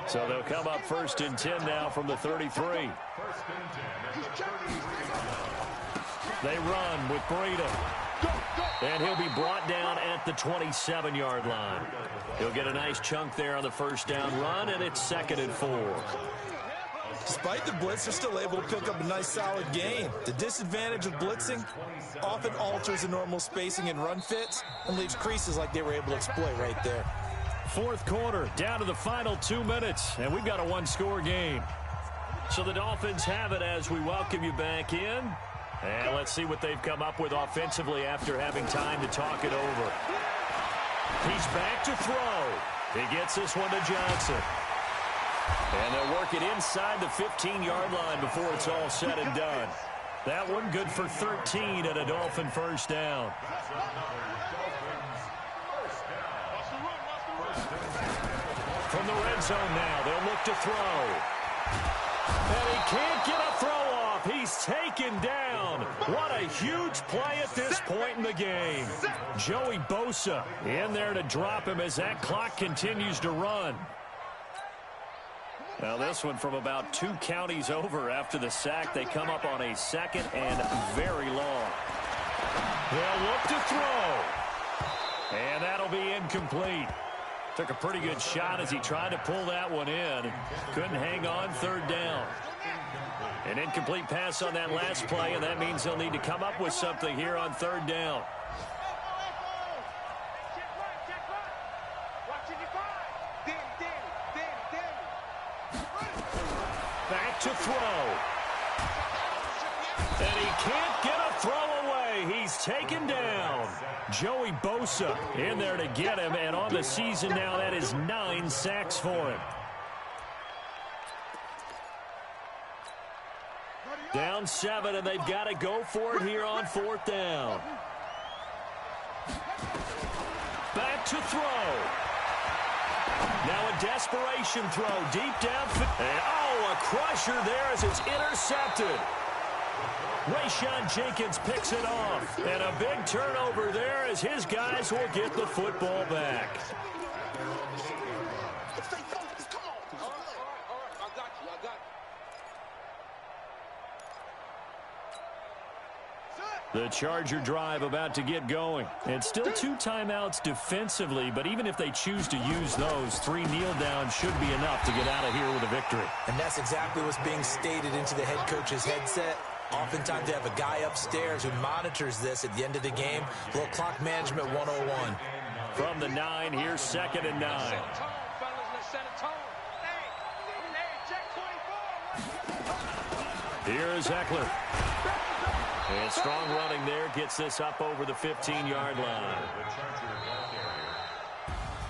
So they'll come up 1st and 10 now from the 33. They run with Breida. And he'll be brought down at the 27-yard line. He'll get a nice chunk there on the first down run, and it's 2nd and 4. Despite the blitz, they're still able to pick up a nice solid gain. The disadvantage of blitzing often alters the normal spacing and run fits and leaves creases like they were able to exploit right there. Fourth quarter, down to the final 2 minutes, and we've got a 1-score game. So the Dolphins have it as we welcome you back in. And let's see what they've come up with offensively after having time to talk it over. He's back to throw. He gets this one to Johnson. And they'll work it inside the 15-yard line before it's all said and done. That one good for 13 at a Dolphin first down. From the red zone now, they'll look to throw. And he can't get a throw off. He's taken down. What a huge play at this point in the game. Joey Bosa in there to drop him as that clock continues to run. Now this one from about 2 counties over after the sack. They come up on a 2nd and very long. They'll look to throw. And that'll be incomplete. Took a pretty good shot as he tried to pull that one in. Couldn't hang on, 3rd down. An incomplete pass on that last play, and that means they'll need to come up with something here on 3rd down. Back to throw. And he can't get a throw away. He's taken down. Joey Bosa in there to get him, and on the season now, that is 9 sacks for him. Down 7, and they've got to go for it here on 4th down. Back to throw. Now a desperation throw deep down. And a crusher there as it's intercepted. Rayshon Jenkins picks it off. And a big turnover there as his guys will get the football back. The Charger drive about to get going. And still 2 timeouts defensively, but even if they choose to use those, 3 kneel downs should be enough to get out of here with a victory. And that's exactly what's being stated into the head coach's headset. Oftentimes they have a guy upstairs who monitors this at the end of the game. Little clock management 101. From the 9, here's 2nd and 9. Here's Eckler. And strong running there gets this up over the 15-yard line.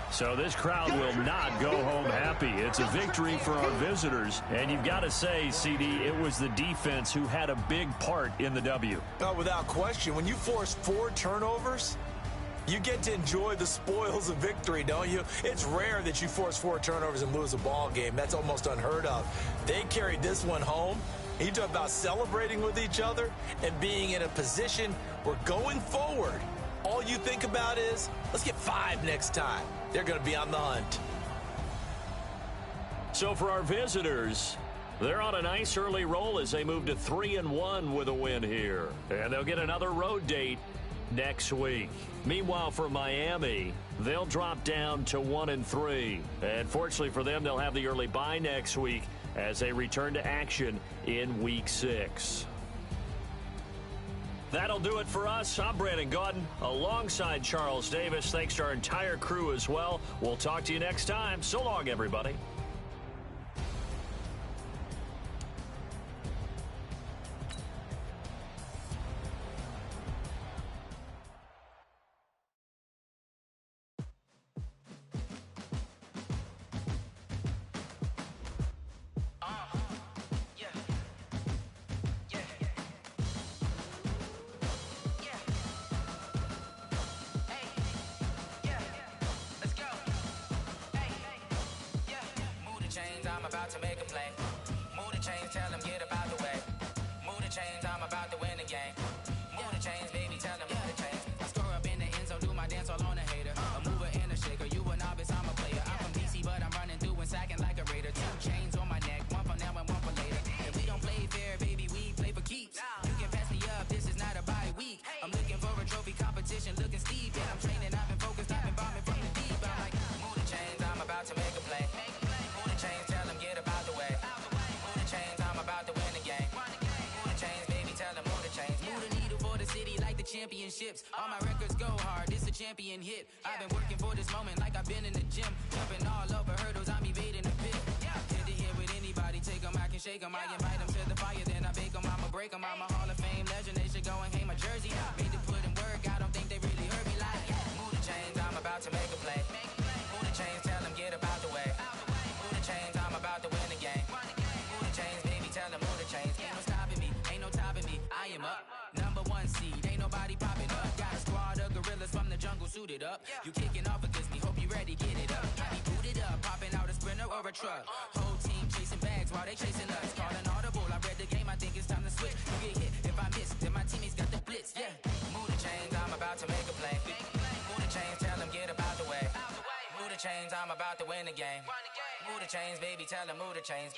So this crowd will not go home happy. It's a victory for our visitors. And you've got to say, CD, it was the defense who had a big part in the W. Oh, without question. When you force 4 turnovers, you get to enjoy the spoils of victory, don't you? It's rare that you force 4 turnovers and lose a ball game. That's almost unheard of. They carried this one home. You talk about celebrating with each other and being in a position where going forward, all you think about is, let's get 5 next time. They're going to be on the hunt. So for our visitors, they're on a nice early roll as they move to 3-1 with a win here. And they'll get another road date next week. Meanwhile, for Miami, they'll drop down to 1-3. And fortunately for them, they'll have the early bye next week as they return to action in Week 6. That'll do it for us. I'm Brandon Gaudin alongside Charles Davis. Thanks to our entire crew as well. We'll talk to you next time. So long, everybody. Championships, all my records go hard, this a champion hit. I've been working for this moment like I've been in the gym. Jumping all over hurdles, I'm evading the pit. Hit to hit with anybody, take them, I can shake them. I invite them to the fire, then I bake them, I'ma break them. I'm a Hall of Fame legend, they should go and hang my jersey. Made to put in work, I don't think they really heard me like, move the chains, I'm about to make a play. Move the chains, tell them get about the way. Move the chains, I'm about to win the game. Move the chains, baby, tell them move the chains. Ain't no stopping me, ain't no topping me, I am up. Number 1 seed, ain't nobody popping up. Got a squad of gorillas from the jungle suited up. You kicking off against me, hope you ready, get it up. I be booted up, popping out a sprinter or a truck. Whole team chasing bags while they chasing us. Calling audible, I read the game, I think it's time to switch. You get hit, if I miss, then my teammates got the blitz, yeah. Move the chains, I'm about to make a play. Move the chains, tell them get about the way. Move the chains, I'm about to win the game. Move the chains, baby, tell them move the chains.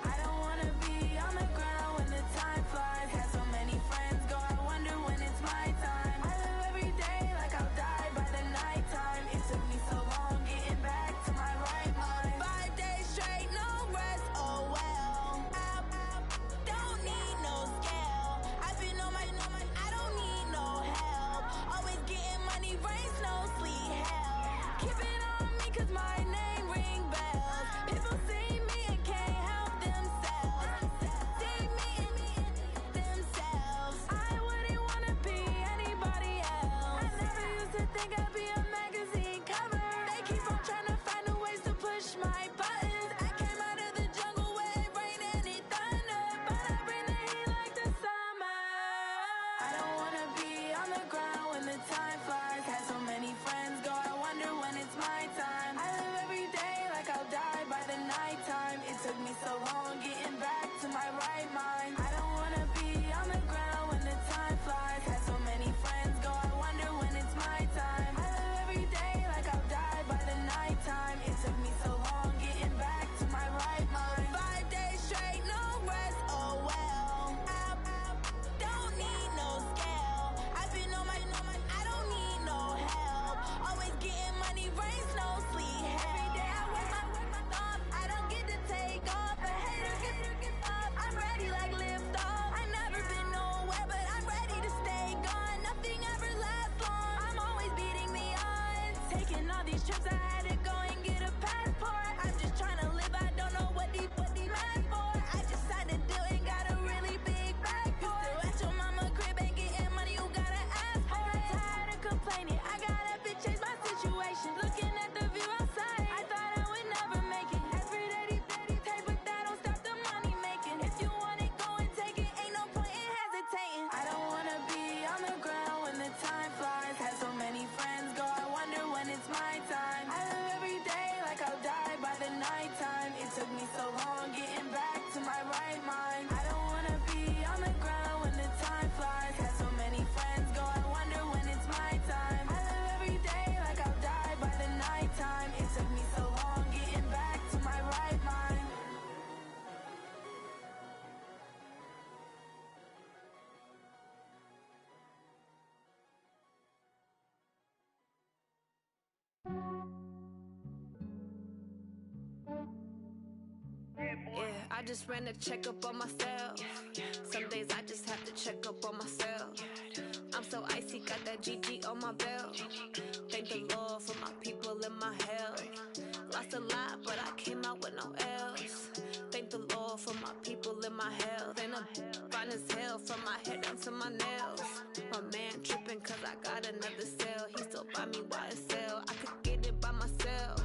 I don't wanna be on the ground when the time flies. Had so many friends go I just ran a checkup on myself. Some days I just have to check up on myself. I'm so icy, got that GG on my belt. Thank the Lord for my people in my health. Lost a lot, but I came out with no else. Thank the Lord for my people in my health. And I'm fine as hell from my head down to my nails. My man tripping cause I got another cell. He still buy me YSL. I could get it by myself.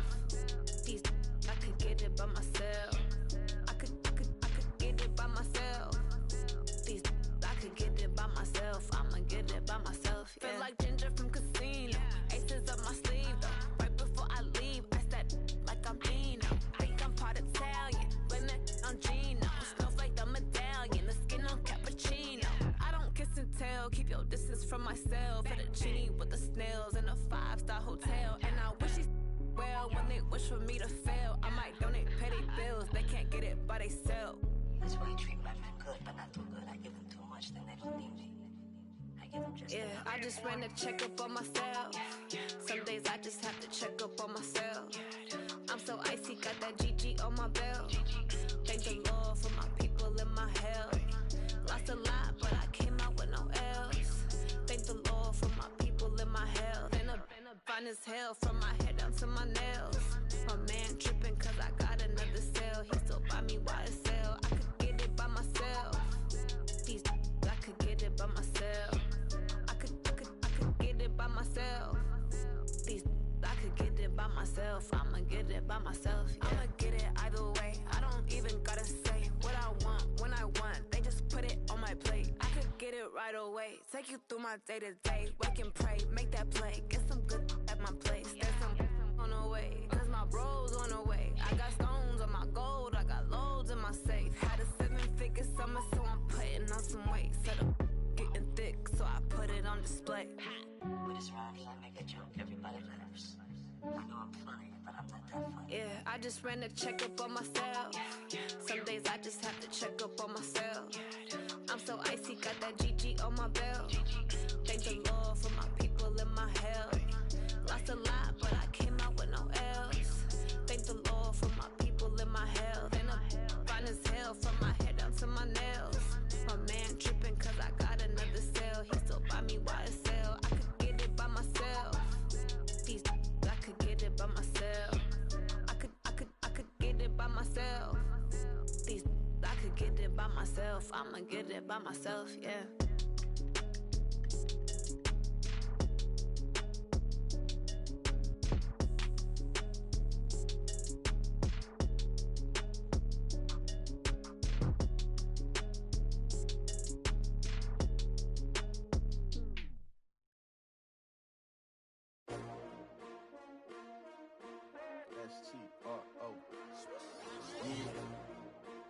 These I could get it by myself. I could get it by myself. These I could get it by myself. I'ma get it by myself. Yeah. Feel like Ginger from Casino. Aces up my sleeve though. Right before I leave, I said like I'm Dino. Think I'm part Italian, blame that on Gino. Smells like the medallion, the skin on cappuccino. I don't kiss and tell, keep your distance from myself. Fettuccine with the snails in a 5-star hotel. And I wish he's well when they wish for me to fail. I might donate petty bills, they can't get it by themselves. That's why you treat my friend good, but not too good. I give them too much, then they don't need me. I give them just enough. I just ran a checkup on myself. Some days I just have to check up on myself. I'm so icy, got that GG on my belt. Thank the Lord for my people in my health. Lost a lot, but I came out with no else. Thank the Lord for my people in my health. And I'm fine as hell from my head down to my nails. My man tripping cause I got another cell. He still buy me YSL. I could get it by myself. These I could get it by myself. I could get it by myself. These I could get it by myself. I'ma get it by myself. Yeah. I'ma get it either way. I don't even gotta say what I want when I want. They just put it on my plate. I could get it right away. Take you through my day to day. Wake and pray, make that play. Get some good at my place. There's some on the way. Cause my bro's on the way. I got stones on my gold. I got loads in my safe. Had a 7-figure summer, so I'm putting on some weight. Set up getting thick, so I put it on display. With this round here, I make a joke. Everybody laughs. I know I'm funny, but I'm not that funny. Yeah, I just ran a checkup on myself. Some days I just have to check up on myself. I'm so icy, got that GG on my belt. Thank the Lord for my people in my health. Lost a lot, but I came out with no else. Thank the Lord for my people in my health. And I'm fine as hell from my head down to my nails. My man tripping cause I got another cell. He still buy me YSL. I could get it by myself. These I could get it by myself. I could get it by myself. These I could get it by myself. I'ma get it by myself, yeah.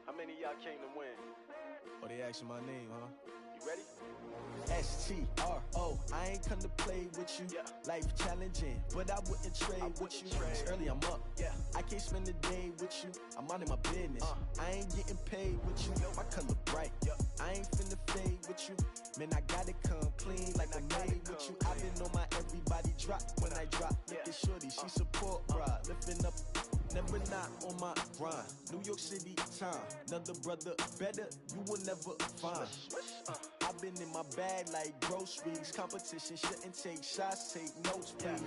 How many of y'all came to win? Oh, they asking my name, huh? You ready? STRO, I ain't come to play with you. Yeah. Life challenging, but I wouldn't trade with you. It's early, I'm up. Yeah. I can't spend the day with you. I'm minding my business. I ain't getting paid with you. My color bright. I ain't finna fade with you. Man, I gotta come clean like I made with you. I've been on my everybody drop when I drop. Look at shorty, she support bra. Lifting up, never not on my grind. New York City time, another brother better, you will never find. I've been in my bag like groceries. Competition shouldn't take shots, take notes, please.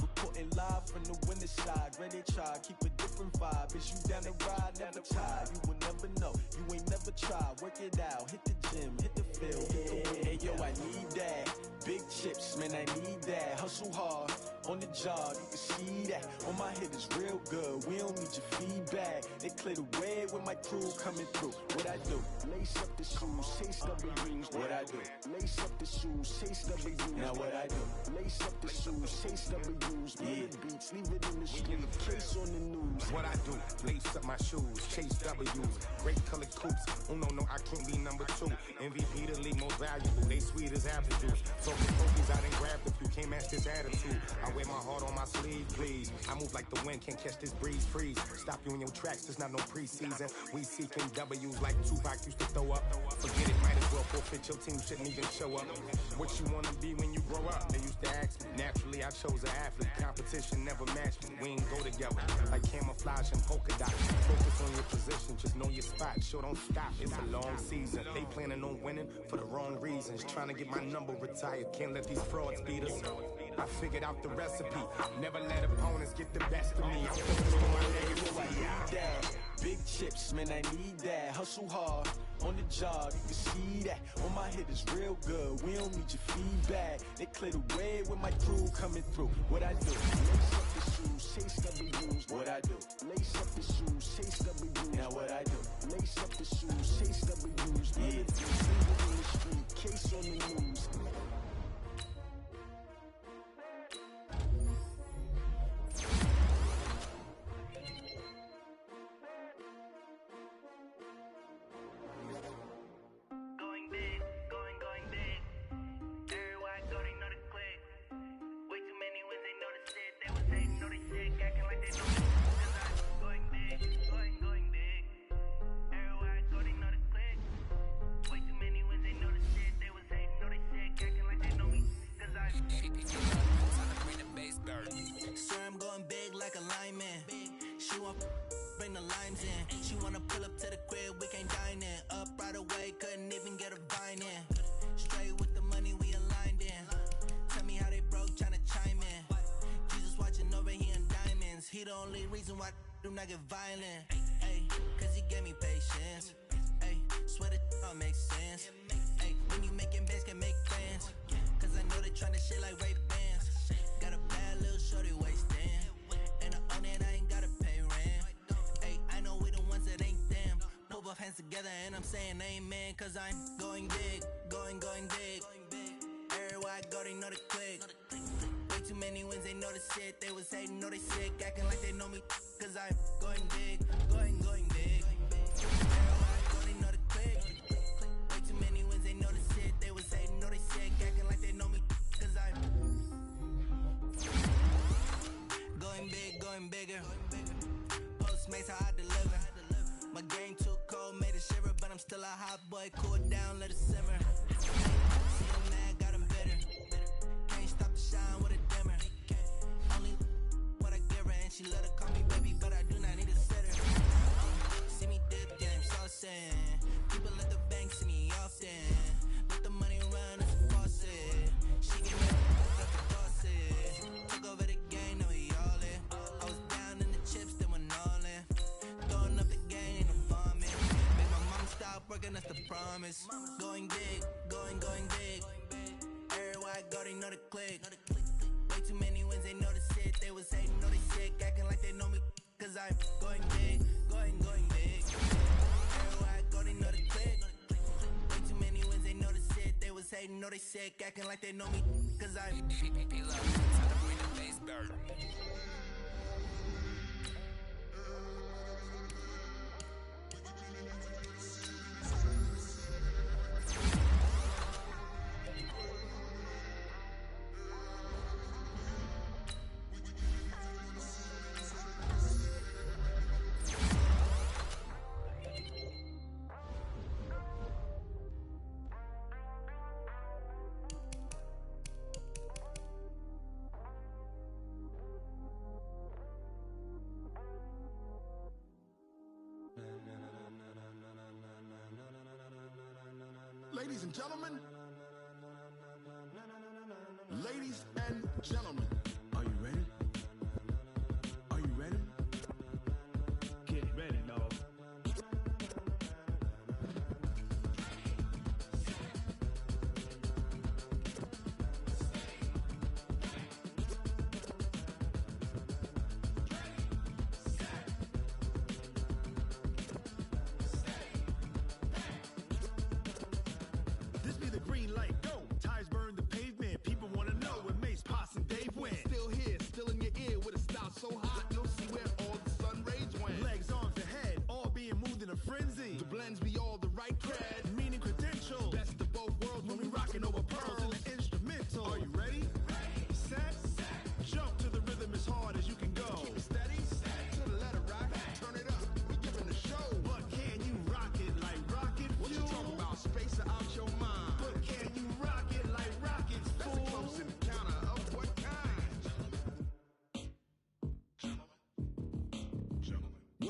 Reporting live from the winter side. Ready to try, keep a different vibe. Is you down the ride, never tired. You will never know, you ain't never tried. Work it out, hit the gym, hit the field, hit the wind. Hey yo, I need that. Big chips, man, I need that. Hustle hard, on the job, you can see that. On my hit is real good, we don't need your feedback. They clear the way with my crew coming through. What I do? Lace up the shoes, chase W's. What I do? Lace up the shoes, chase W's. Now what I do? Lace up the shoes, chase W's. Yeah. Beats, leave it in the street, case on the news. What I do? Lace up my shoes, chase W's. Great colored coops. Oh no, I can't be number 2. MVP the league most valuable. They sweet as apple juice. So the focus I done grabbed if you can't match this attitude. I wear my heart on my sleeve, please. I move like the wind, can't catch this breeze, freeze. Stop you in your tracks, there's not no preseason. We seeking W's like Tupac used to throw up. Forget it, might as well forfeit, your team shouldn't even show up. What you wanna be when you grow up, they used to ask me. Naturally, I chose an athlete. Competition never matched me. We ain't go together like camouflage and polka dot. Focus on your position, just know your spot. Sure, don't stop. It's a long season. They planning on winning for the wrong reasons. Trying to get my number retired. Can't let these frauds beat us. I figured out the recipe. Never let opponents get the best of me. I'm focused on my legacy. Big chips, man, I need that. Hustle hard on the job, you can see that. On my head is real good. We don't need your feedback. They clear the way with my crew coming through. What I do? Lace up the shoes, chase W's. What I do? Lace up the shoes, chase W's. Now what I do? Lace up the shoes, chase W's. Yeah, in the street, case on the news. Bring the limes in. She wanna pull up to the crib, we can't dine in. Up right away, couldn't even get a vine in. Straight with the money, we aligned in. Tell me how they broke, tryna chime in. Jesus watching over, he in diamonds. He the only reason why I do not get violent. Ay, cause he gave me patience. Ay, swear that all makes sense. Ay, when you making bands, can make friends. Cause I know they tryna shit like Ray-Bans. Got a bad little shorty wasting. And I own it, I ain't gotta pay rent. Ay, I know we the ones that ain't them. Pull both hands together and I'm saying amen. Cause I'm going big, going big. Everywhere I go, they know the click. Way too many wins, they know the shit. They was hating, know they sick, acting like they know me. Cause I'm going big, going big. Everywhere I go, they know the click. Way too many wins, they know the shit. They was hating, know they sick, acting like they know me. Cause I'm going bigger. Postmates how I deliver. My game too cold, made it shiver, but I'm still a hot boy. Cool it down, let it simmer. See him mad, got him bitter. Can't stop the shine with a dimmer. Only what I give her, and she love to call me baby, but I do not need a sitter. See me dip, yeah, I'm saucing. People at the bank see me often. Let the money run, it's a faucet. She give me like the bosses. Took over the game, now we all in. I was down in the chips, then went all in. Throwing up the game, ain't no farming. Make my mom stop working, that's the promise. Going big, going big. Everywhere I go, they know the click. Way too many wins, they know the shit. They was hating, know they sick, acting like they know me. Cause I'm going big, going big. Everywhere I go, they know the click. Way too many wins, they know the shit. They was hating, know they sick, acting like they know me. Cause I'm time to bring the bass back. Ladies and gentlemen, ladies and gentlemen, are you ready? Are you ready? Get ready, dog. This be the green light, go. Ties burn the pavement. People wanna know when Mace, Poss, and Dave win.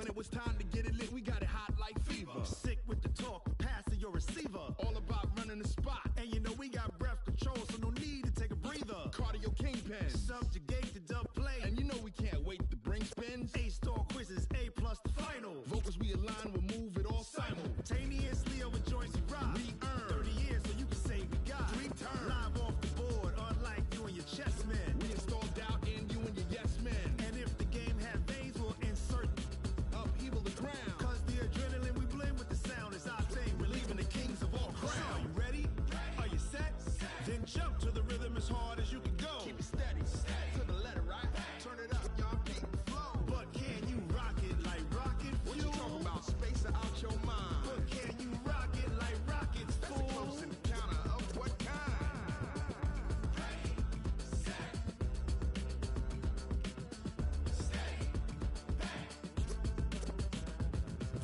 it was time to get it lit, we got it hot like fever. Sick with the talk, pass to your receiver. All about running the spot. And you know we got breath control, so no need to take a breather. Cardio kingpin, subjugate the dub play. And you know we can't wait to bring spins. A-star quizzes, A+ the final. Vocals we align, we'll move it all simultaneously over joints we rock. We earn 30 years, so you can say we got 3 turns. Live off the board, unlike you and your chess men. We install doubt in you and your yes men. And if the game had veins, we'll insert upheaval the ground. Cause the adrenaline we blend with the sound is our thing. We're leaving the kings of all crowns. So are you ready? Are you set? Then jump to the rhythm as hard as you can go. Keep it steady, to the letter, right? Turn it up, y'all, keep it flow. But can you rock it like rocket fuel? What you talking about? Space out your mind. But can you rock it like rockets, fool? That's a close encounter of what kind? Ready, set, steady, bang.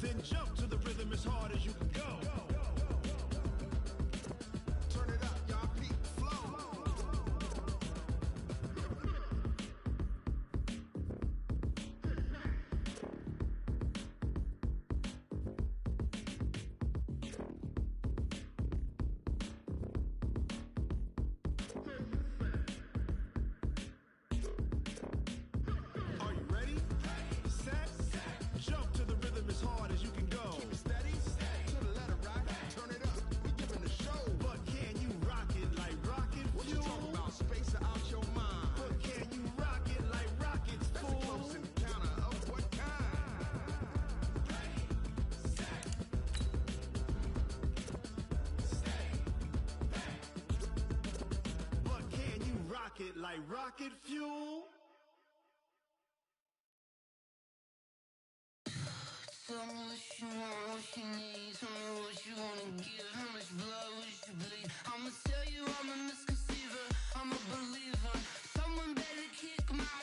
Then jump to the rhythm as hard as you can go. Turn it up, y'all, keep it flow. Are you ready? Set, jump to the rhythm as hard as you can go. Keep it steady, to the letter, right? Turn it up, we giving the show. But can you rock it like rocket fuel? What you talking about? Space out your mind. But can you rock it like rockets, fool? That's a close encounter of what kind? Ready, set, steady, bang. But can you rock it like rocket fuel? Tell me what you want, what you need. Tell me what you wanna give. How much blood would you bleed? I'ma tell you I'm a misconceiver. I'm a believer. Someone better kick my